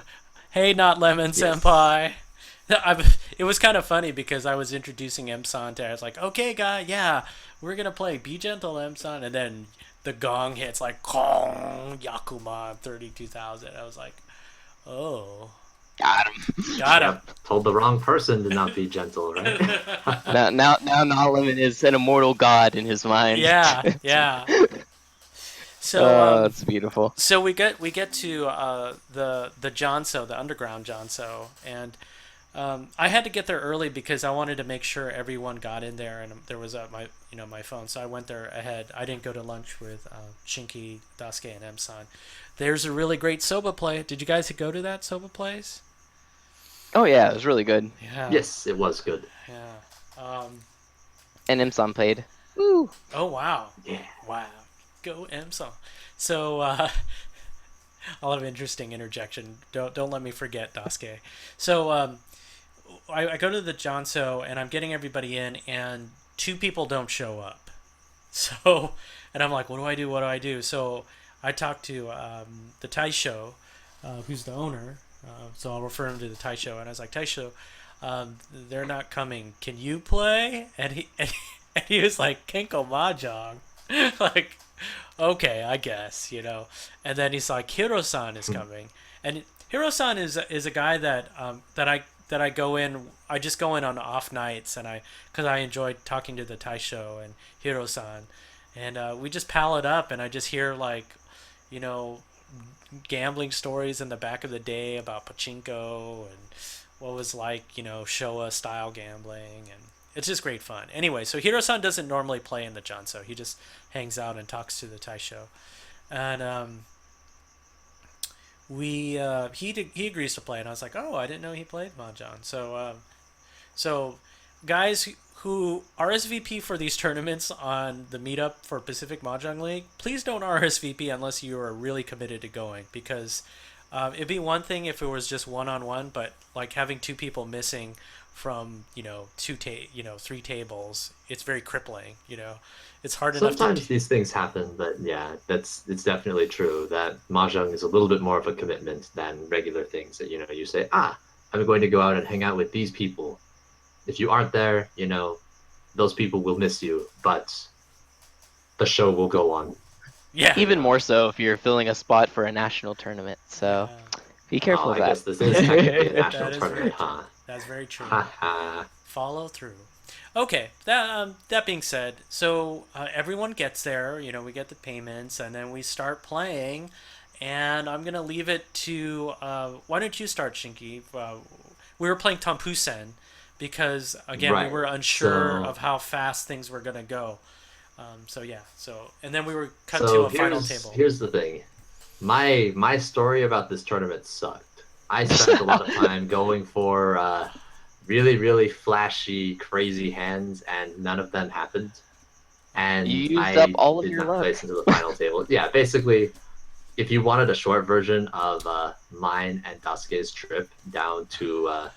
Hey, not lemon Yes. senpai. It was kind of funny because I was introducing M-san to her. I was like, okay, guy, yeah, we're going to play Be Gentle, M-san. And then the gong hits like, Kong, Yakuma 32,000. I was like, oh, Got him. got him. Yep. Told the wrong person to not be gentle, right? Now, not lemon is an immortal god in his mind. Yeah, yeah. So, It's beautiful. so we get to the Jonso, the underground Jonso, and I had to get there early because I wanted to make sure everyone got in there, and there was my phone, so I went there ahead. I didn't go to lunch with Shinki, Dasuke, and Emsan. There's a really great soba play. Did you guys go to that soba place? Oh yeah, it was really good. Yeah, Yes, it was good. yeah. Um, And Imsan played. Woo. oh wow, Yeah. wow, go Emsan. So a lot of interesting interjection. Don't let me forget Dasuke. So I go to the Jonso and I'm getting everybody in, and two people don't show up. So, and I'm like, what do I do? What do I do? So I talked to the Taisho, who's the owner. So I'll refer him to the Taisho, and I was like, Taisho, they're not coming. Can you play? And he was like, Kenko Mahjong. Like, okay, I guess. And then he's like, Hiro-san is coming, and Hiro-san is a guy that I go in. I just go in on off nights, and because I enjoy talking to the Taisho and Hiro-san, and we just pal it up, and I just hear like, you know, gambling stories in the back of the day about pachinko and what was like, Showa style gambling, and it's just great fun. Anyway, so Hiro-san doesn't normally play in the Janso. He just hangs out and talks to the Taisho, and he agrees to play, and I was like, oh, I didn't know he played mahjong. So guys who RSVP for these tournaments on the meetup for Pacific Mahjong League, please don't RSVP unless you are really committed to going, because It'd be one thing if it was just one on one, but like having two people missing from three tables, it's very crippling. It's hard enough to. Sometimes these things happen, but yeah, it's definitely true that mahjong is a little bit more of a commitment than regular things that you say, I'm going to go out and hang out with these people. If you aren't there, those people will miss you, but the show will go on. Yeah, You Even know. more so if you're filling a spot for a national tournament. So yeah, be Oh, careful of I that. guess this is technically a national that is tournament, very true. huh? That's very true. Haha. Follow through. Okay, that being said, so everyone gets there. We get the payments, and then we start playing. And I'm gonna leave it to. Why don't you start, Shinky? We were playing Tompusen because again we Right. were unsure So of how fast things were gonna go. So yeah, and then we were cut to so a final here's table. here's the thing. My story about this tournament sucked. I spent a lot of time going for really, really flashy, crazy hands, and none of them happened. You And used up I all of did your not luck. place into the final table. Yeah, basically, if you wanted a short version of mine and Dasuke's trip down to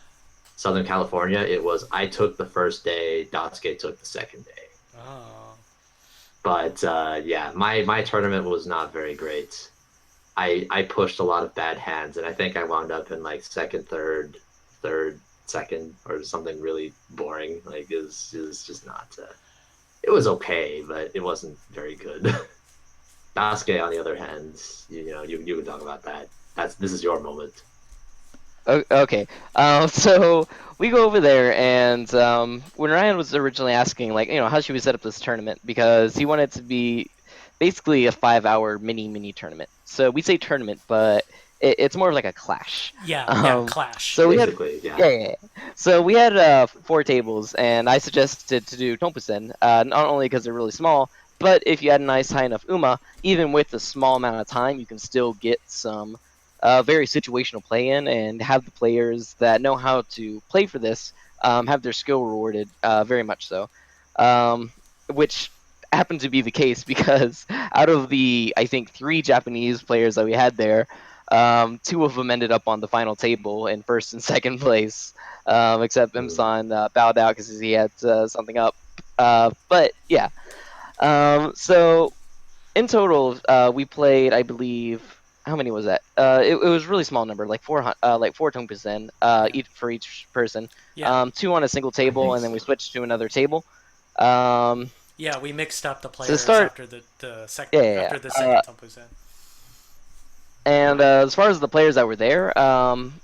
Southern California, it was I took the first day, Dasuke took the second day. Oh, But yeah, my tournament was not very great. I pushed a lot of bad hands, and I think I wound up in like second, third, second, or something really boring. Like is just not. It was okay, but it wasn't very good. Sasuke, on the other hand, you can talk about that. This is your moment. Okay. So we go over there, and when Ryan was originally asking, like, how should we set up this tournament? Because he wanted it to be basically a 5-hour mini tournament. So we say tournament, but it's more of like a clash. yeah, yeah, Um, clash. so we had, Basically, yeah. yeah, yeah, yeah. So we had 4 tables, and I suggested to do Tompusen, not only because they're really small, but if you had a nice high enough even with a small amount of time, you can still get some very situational play in and have the players that know how to play for this have their skill rewarded very much so. Um, which happened to be the case because out of the, I think, 3 Japanese players that we had there, 2 of them ended up on the final table in first and second place, except Mm. Imsan bowed out because he had something up. But yeah, so in total, we played, I believe, how many was that? It was a really small number, like 400, like 4 10%, Yeah, each for each person. yeah, 2 on a single I table, think and then we so. switched to another table. Um, yeah. We mixed up the to players start, after yeah, yeah, after the yeah. second Tompusen. And as far as the players that were there,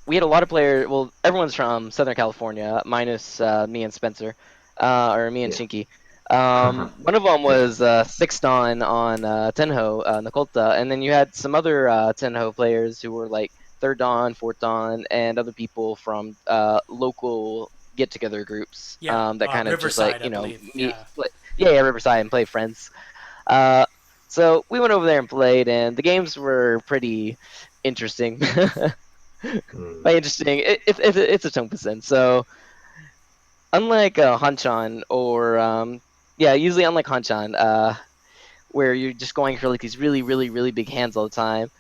we had a lot of players. Well, everyone's from Southern California, minus me and Spencer, or me and Yeah. Shinky. One of them Yeah. was sixth on Tenho, Nakolta, and then you had some other Tenho players who were like third dan, fourth dan, and other people from local get-together groups Yeah, that kind of just like Riverside, I believe. meet, Yeah, yeah, Riverside and play friends. Uh, so we went over there and played, and the games were pretty interesting. Mm. By interesting, it's a Tonkasen. So unlike Hanchan or yeah, usually unlike Hanchan, where you're just going for like these really, really, really big hands all the time.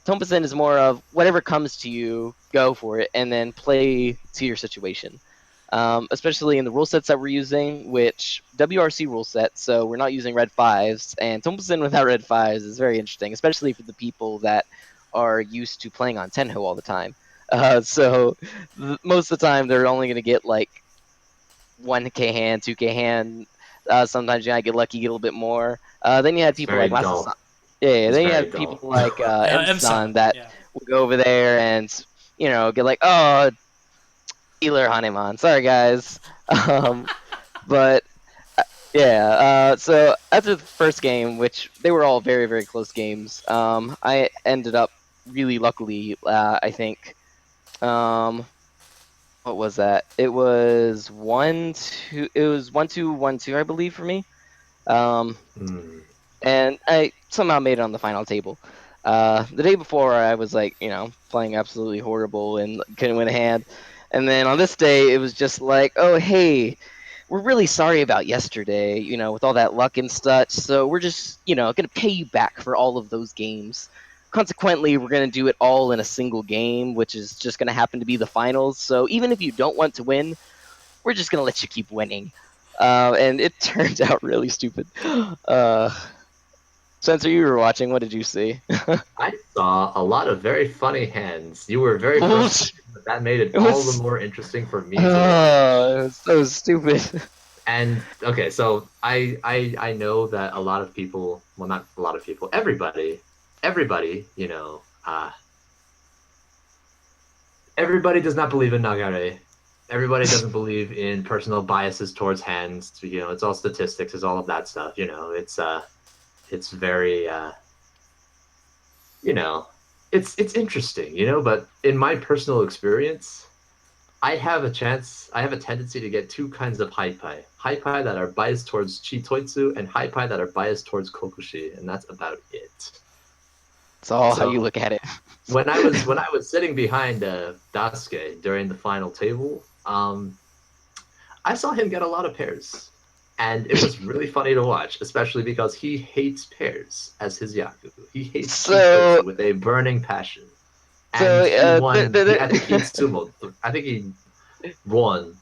Tonkasen is more of whatever comes to you, go for it, and then play to your situation. Especially in the rule sets that we're using, which WRC rule set, so we're not using red fives, and Tumblesen without red fives is very interesting, especially for the people that are used to playing on Tenho all the time. So most of the time they're only going to get like 1k hand, 2k hand. Sometimes you might get lucky, get a little bit more. Then you had It's people like very Masasan. dull. Yeah, It's then you very had people dull. like Emsan. Emsan that Yeah, would go over there and get like, oh, Healer Haneman. Sorry, guys. Um, but yeah, so after the first game, which they were all very, very close games, I ended up really luckily, I think. Um, what was that? It was 1-2. It was 1-2, 1-2, I believe, for me. Um, Mm. and I somehow made it on the final table. The day before, I was like, playing absolutely horrible and couldn't win a hand. And then on this day, it was just like, oh, hey, we're really sorry about yesterday, with all that luck and such. So we're just, going to pay you back for all of those games. consequently, we're going to do it all in a single game, which is just going to happen to be the finals. So even if you don't want to win, we're just going to let you keep winning. And it turned out really stupid. Spencer, you were watching. What did you see? I saw a lot of very funny hands. You were very Bullshit. frustrated, but that made it It all the was, more interesting for me to watch. it was so stupid. And okay, so I know that a lot of people, well, not a lot of people, everybody, everybody does not believe in Nagare. Everybody doesn't believe in personal biases towards hands. It's all statistics, it's all of that stuff. It's very, you know, it's interesting, But in my personal experience, I have a tendency to get two kinds of hypai. Hypai that are biased towards Chitoitsu and hypai that are biased towards Kokushi, and that's about it. It's all how So you look at it. when I was sitting behind Daisuke during the final table, I saw him get a lot of pairs. And it was really funny to watch, especially because he hates pairs as his Yaku. He hates So, Chitoitsu with a burning passion. so And he won. there, I think he sumoed. I think he won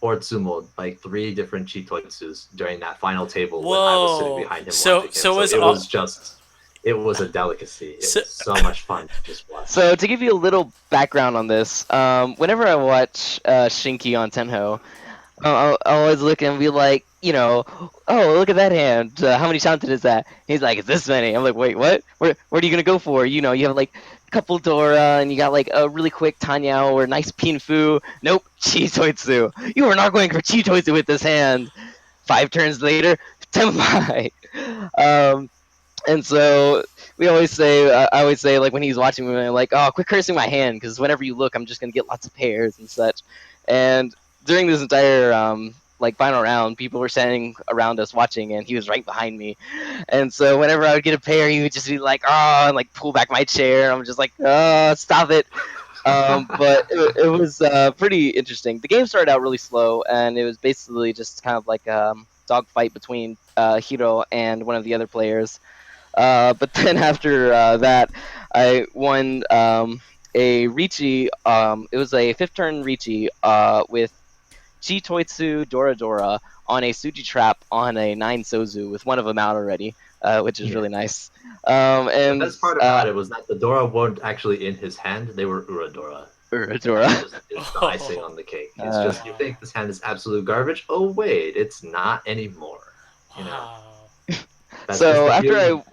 or sumoed like 3 different Chitoitsus during that final table when I was sitting Whoa. behind him So watching him. so So was it all. was just, it was a delicacy. It So, was so much fun to just watch. So to give you a little background on this, whenever I watch Shinky on Tenho, I'll always look and be like, oh, look at that hand. How many chanted is that? He's like, it's this many. I'm like, wait, what? What are you gonna go for? You have like a couple Dora and you got like a really quick Tanyao or nice Pinfu. Nope, Chitoitsu. You are not going for Chitoitsu with this hand. 5 turns later, Tenpai. Um, and so I always say, like when he's watching me, I'm like, oh, quit cursing my hand, because whenever you look, I'm just gonna get lots of pairs and such. And during this entire like final round, people were standing around us watching, and he was right behind me. And so whenever I would get a pair, he would just be like, oh, and like pull back my chair. I'm just like, oh, stop it. But it was pretty interesting. The game started out really slow, and it was basically just kind of like a dogfight between Hiro and one of the other players. But then after that, I won a Richi. It was a 5th turn Richi with Chitoitsu Dora Dora on a Suji trap on a 9 Sozu with one of them out already, which is Yeah. really nice. The And best part about it was that the Dora weren't actually in his hand; they were Uradora. Dora. It's the icing on the cake. It's just, you think this hand is absolute garbage. Oh wait, it's not anymore. wow. That's just So the after beauty.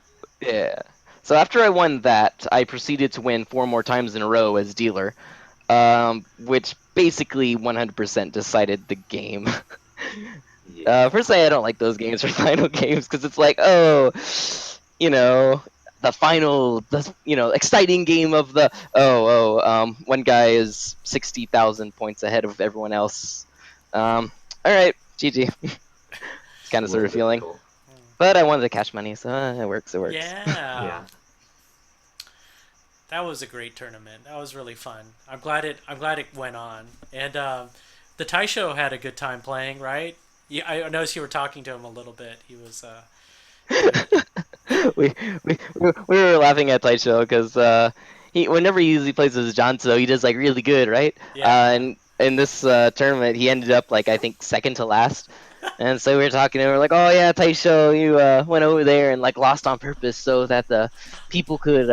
yeah, so after I won that, I proceeded to win 4 more times in a row as dealer, which basically 100% decided the game. Yeah. Personally, I don't like those games for final games because it's like, oh, you know, the final, exciting game of the one guy is 60,000 points ahead of everyone else. All right, GG. It's kind A of sort little of feeling, difficult. but I wanted the cash money, so it works. It works. Yeah. Yeah. That was a great tournament. That was really fun. I'm glad it went on. And the Taisho had a good time playing, right? Yeah, I noticed you were talking to him a little bit. He was we were laughing at Taicho because he whenever he usually plays as Janto, he does like really good, right? yeah. And in this tournament, he ended up like I think second to last. And so we were talking, and we are like, "Oh yeah, Taisho, you went over there and like lost on purpose so that the people could,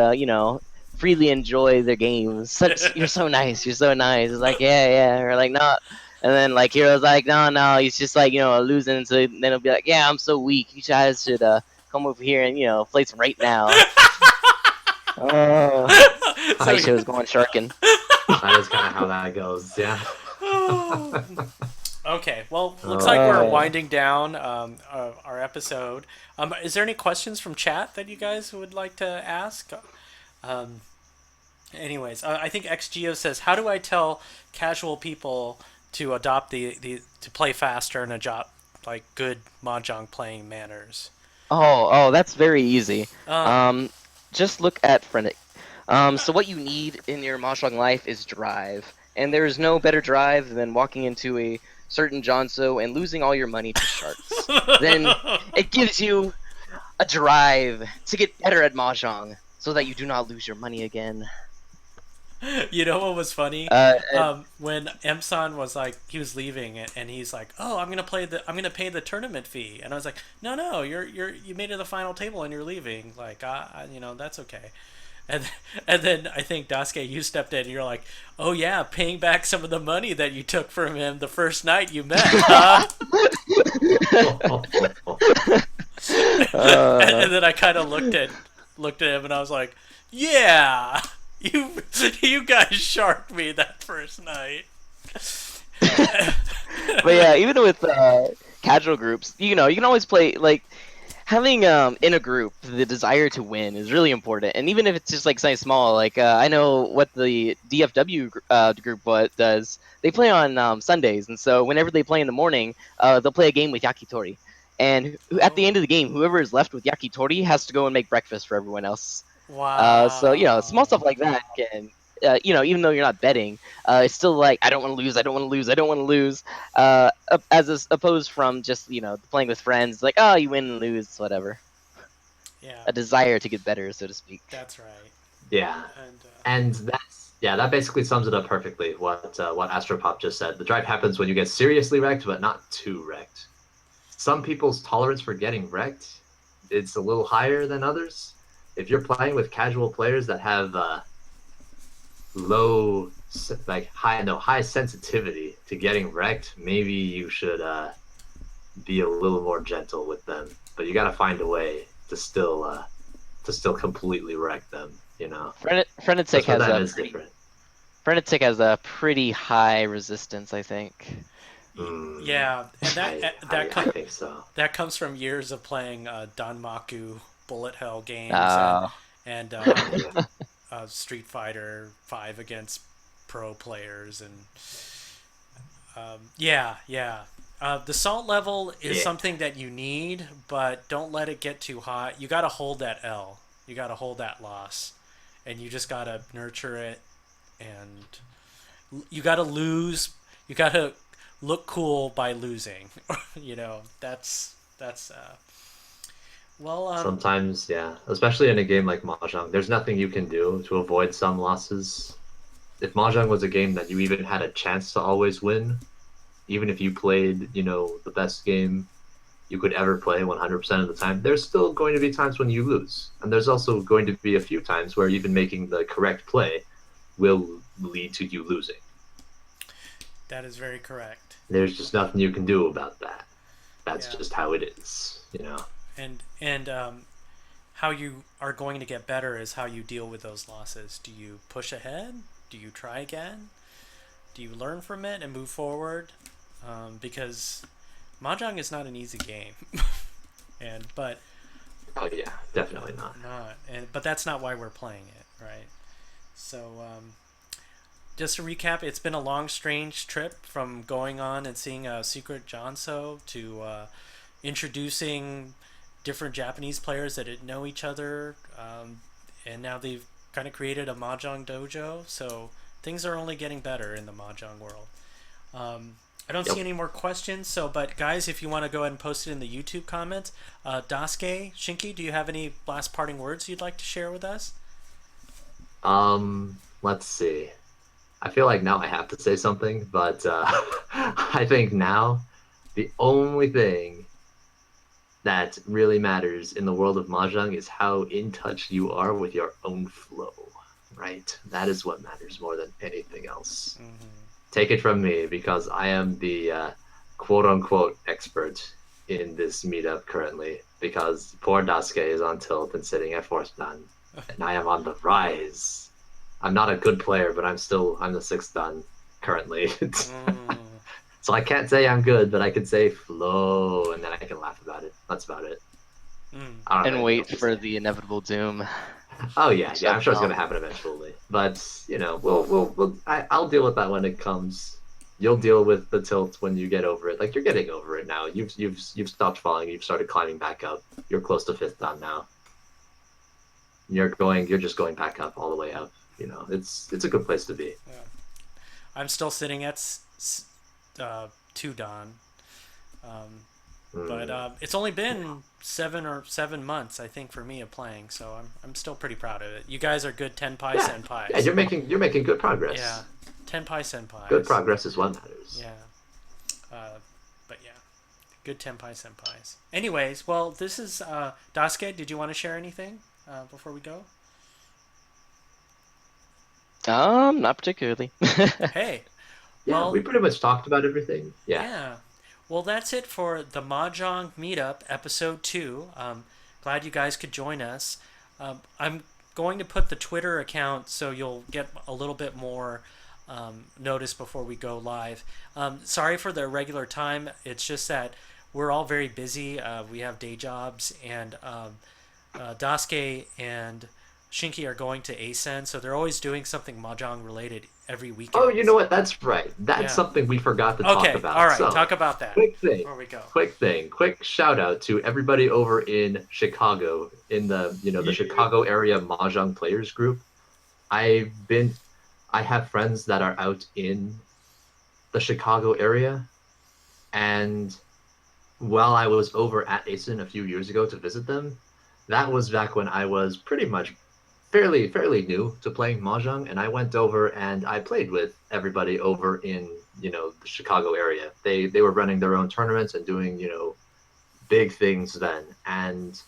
freely enjoy their games. You're so nice. You're so nice." It's like, yeah, yeah. We're like, no. And then like Hero's like, no, no. He's just like losing. So then he'll be like, yeah, I'm so weak. You guys should come over here and play some right now. Oh, So Taisho's going sharking. That is kind of how that goes. Yeah. okay, well, looks like we're yeah. winding down our episode. Is there any questions from chat that you guys would like to ask? Anyways, I think XGeo says, "How do I tell casual people to adopt to play faster and adopt like good mahjong playing manners?" Oh, that's very easy. Um, Just look at Frenetic. So what you need in your mahjong life is drive, and there is no better drive than walking into a certain Jonso and losing all your money to sharks. Then it gives you a drive to get better at mahjong. so that you do not lose your money again. You know what was funny? Uh, When Emson was like, he was leaving, and he's like, "Oh, I'm gonna pay the tournament fee," and I was like, "No, no, you made it to the final table and you're leaving. Like, that's okay." And and then I think Daisuke, you stepped in, and you're like, "Oh yeah, paying back some of the money that you took from him the first night you met, huh?" uh, And then I kind of looked at him, and I was like, "Yeah, you guys sharked me that first night." but yeah, even with casual groups, you can always play like having in a group the desire to win is really important, and even if it's just like something small, like I know what the DFW group does. They play on Sundays, and so whenever they play in the morning, they'll play a game with yakitori, and at the Oh, end of the game, whoever is left with yakitori has to go and make breakfast for everyone else. So small stuff wow. like that can, even though you're not betting, it's still like I don't want to lose, I don't want to lose, I don't want to lose. Opposed from just playing with friends, like oh you win and lose, whatever. Yeah, A desire to get better, so to speak. that's right. Yeah, And and that basically sums it up perfectly. What Astropop just said. The drive happens when you get seriously wrecked, but not too wrecked. Some people's tolerance for getting wrecked, it's a little higher than others. If you're playing with casual players that have low, like high sensitivity to getting wrecked, maybe you should be a little more gentle with them. But you got to find a way to still completely wreck them. Because Frenetic for has them a it's pretty different. Frenetic has a pretty high resistance, I think. Mm, yeah, and I think so. that comes from years of playing Danmaku bullet hell games Uh, and Yeah, Street Fighter 5 against pro players, and yeah, yeah. The salt level is yeah. something that you need, but don't let it get too high. You got to hold that L. You got to hold that loss, and you just got to nurture it. And you got to lose. You got to look cool by losing. That's well. Sometimes, yeah. Especially in a game like Mahjong, there's nothing you can do to avoid some losses. If Mahjong was a game that you even had a chance to always win, even if you played, the best game you could ever play 100% of the time, there's still going to be times when you lose. And there's also going to be a few times where even making the correct play will lead to you losing. That is very correct. There's just nothing you can do about that. That's Yeah, just how it is. and how you are going to get better is how you deal with those losses. Do you push ahead? Do you try again? Do you learn from it and move forward? Because mahjong is not an easy game, and but Oh yeah, definitely not. not and but that's not why we're playing it, right? So just to recap, it's been a long, strange trip from going on and seeing a secret Jonso to introducing different Japanese players that didn't know each other, and now they've kind of created a mahjong dojo. So things are only getting better in the mahjong world. I don't see Yep. any more questions. So, but guys, if you want to go ahead and post it in the YouTube comments, Daisuke, Shinki, do you have any last parting words you'd like to share with us? Let's see. I feel like now I have to say something, but I think now the only thing that really matters in the world of mahjong is how in touch you are with your own flow, right? That is what matters more than anything else. Mm-hmm. Take it from me because I am the quote unquote expert in this meetup currently because poor Daisuke is on tilt and sitting at fourth dan, and I am on the rise. I'm not a good player, but I'm the sixth dan currently. Mm. So I can't say I'm good, but I can say flow, and then I can laugh about it. That's about it. Mm. I don't have and anything wait else to for say. the inevitable doom. Oh yeah, yeah. I'm sure it's Shutdown. gonna happen eventually, but I'll deal with that when it comes. You'll deal with the tilt when you get over it. Like you're getting over it now. You've stopped falling. You've started climbing back up. You're close to fifth dan now. You're just going back up all the way up. It's a good place to be. Yeah. I'm still sitting at two dan. Um, But Mm. it's only been 7 months, I think, for me of playing, so I'm still pretty proud of it. You guys are good tenpai Yeah, yeah, senpais. you're making good Yeah, progress. tenpai Good senpais. progress is what matters. Yeah, but yeah, good tenpai senpais. Anyways, well, this is Daisuke. Did you want to share anything before we go? Not particularly. Hey, Yeah, we well, pretty much talked about everything. Yeah. yeah. Well, that's it for the Mahjong Meetup episode 2. Glad you guys could join us. I'm going to put the Twitter account so you'll get a little bit more notice before we go live. Sorry for the irregular time. It's just that we're all very busy. We have day jobs, and Daisuke and Shinki are going to ASEN, so they're always doing something Mahjong related every Oh, weekend. you know what? That's right. That's Yeah. something we forgot to talk Okay. All about. right. So, Talk about that quick thing, before we go. quick shout out to everybody over in Chicago in the the Yeah. Chicago area Mahjong players group. I've been, I have friends that are out in the Chicago area, and while I was over at ASIN a few years ago to visit them, that was back when I was pretty much fairly new to playing Mahjong, and I went over and I played with everybody over in the Chicago area. They were running their own tournaments and doing big things then, and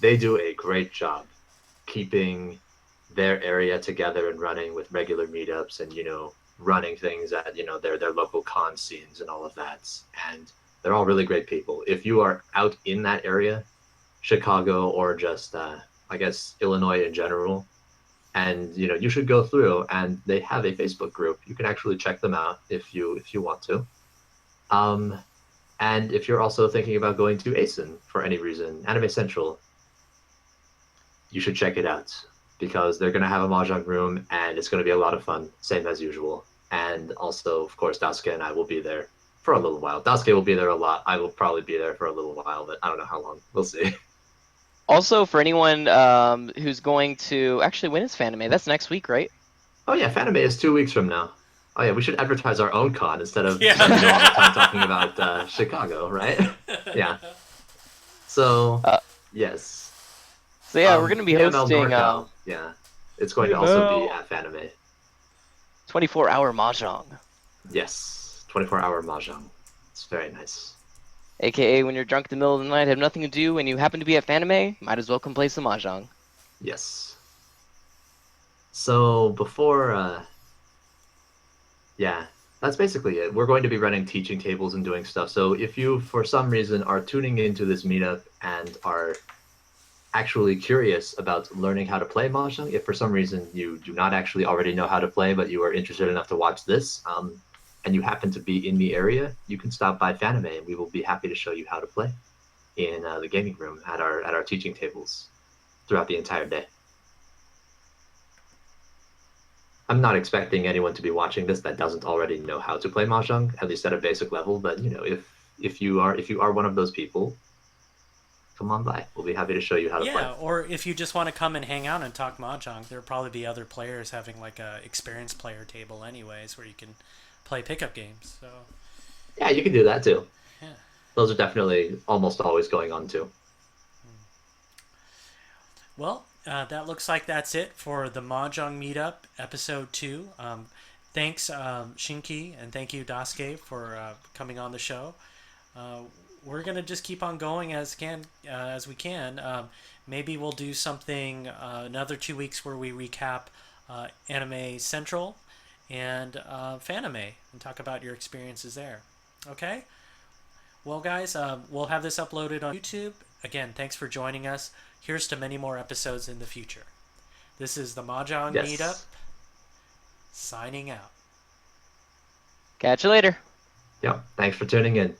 they do a great job keeping their area together and running with regular meetups and running things at their local con scenes and all of that. And they're all really great people. If you are out in that area, Chicago or just I guess Illinois in general, and you should go through, and they have a Facebook group. You can actually check them out if you want to. Um, and if you're also thinking about going to ASIN for any reason, Anime Central, you should check it out because they're going to have a mahjong room and it's going to be a lot of fun, same as usual. And also, of course, Daisuke and I will be there for a little while. Daisuke will be there a lot. I will probably be there for a little while, but I don't know how long. We'll see. Also, for anyone who's going to actually, when is Fanime? That's next week, right? Oh yeah, Fanime is 2 weeks from now. Oh yeah, we should advertise our own con instead of spending all our time talking Yeah. about Chicago, right? Yeah. So Uh, yes, so yeah, we're gonna be PML hosting NorCal. Yeah, it's going to also be PML at Fanime. 24-hour mahjong, Yes, 24-hour mahjong. It's very nice. aka when you're drunk in the middle of the night, have nothing to do, and you happen to be at Fanime, might as well come play some mahjong. Yes. So before, yeah, that's basically it. We're going to be running teaching tables and doing stuff. So if you, for some reason, are tuning into this meetup and are actually curious about learning how to play Mahjong, if for some reason you do not actually already know how to play, but you are interested enough to watch this, and you happen to be in the area, you can stop by Fanime and we will be happy to show you how to play in the gaming room at our teaching tables throughout the entire day. I'm not expecting anyone to be watching this that doesn't already know how to play Mahjong, at least at a basic level. But if you are one of those people, come on by. We'll be happy to show you how to play. Yeah, or if you just want to come and hang out and talk mahjong, there'll probably be other players having like a experienced player table, anyways, where you can play pickup games. So Yeah, you can do that too. yeah. Those are definitely almost always going on too. Well, that looks like that's it for the Mahjong Meetup episode 2. Thanks, Shinki, and thank you, Daisuke, for coming on the show. Uh, we're gonna just keep on going as we can. Maybe we'll do something another 2 weeks where we recap Anime Central and Fanime and talk about your experiences there. Okay. Well, guys, we'll have this uploaded on YouTube. Again, thanks for joining us. Here's to many more episodes in the future. This is the Mahjong Meetup, Yes. signing out. Catch you later. Yep. Thanks for tuning in.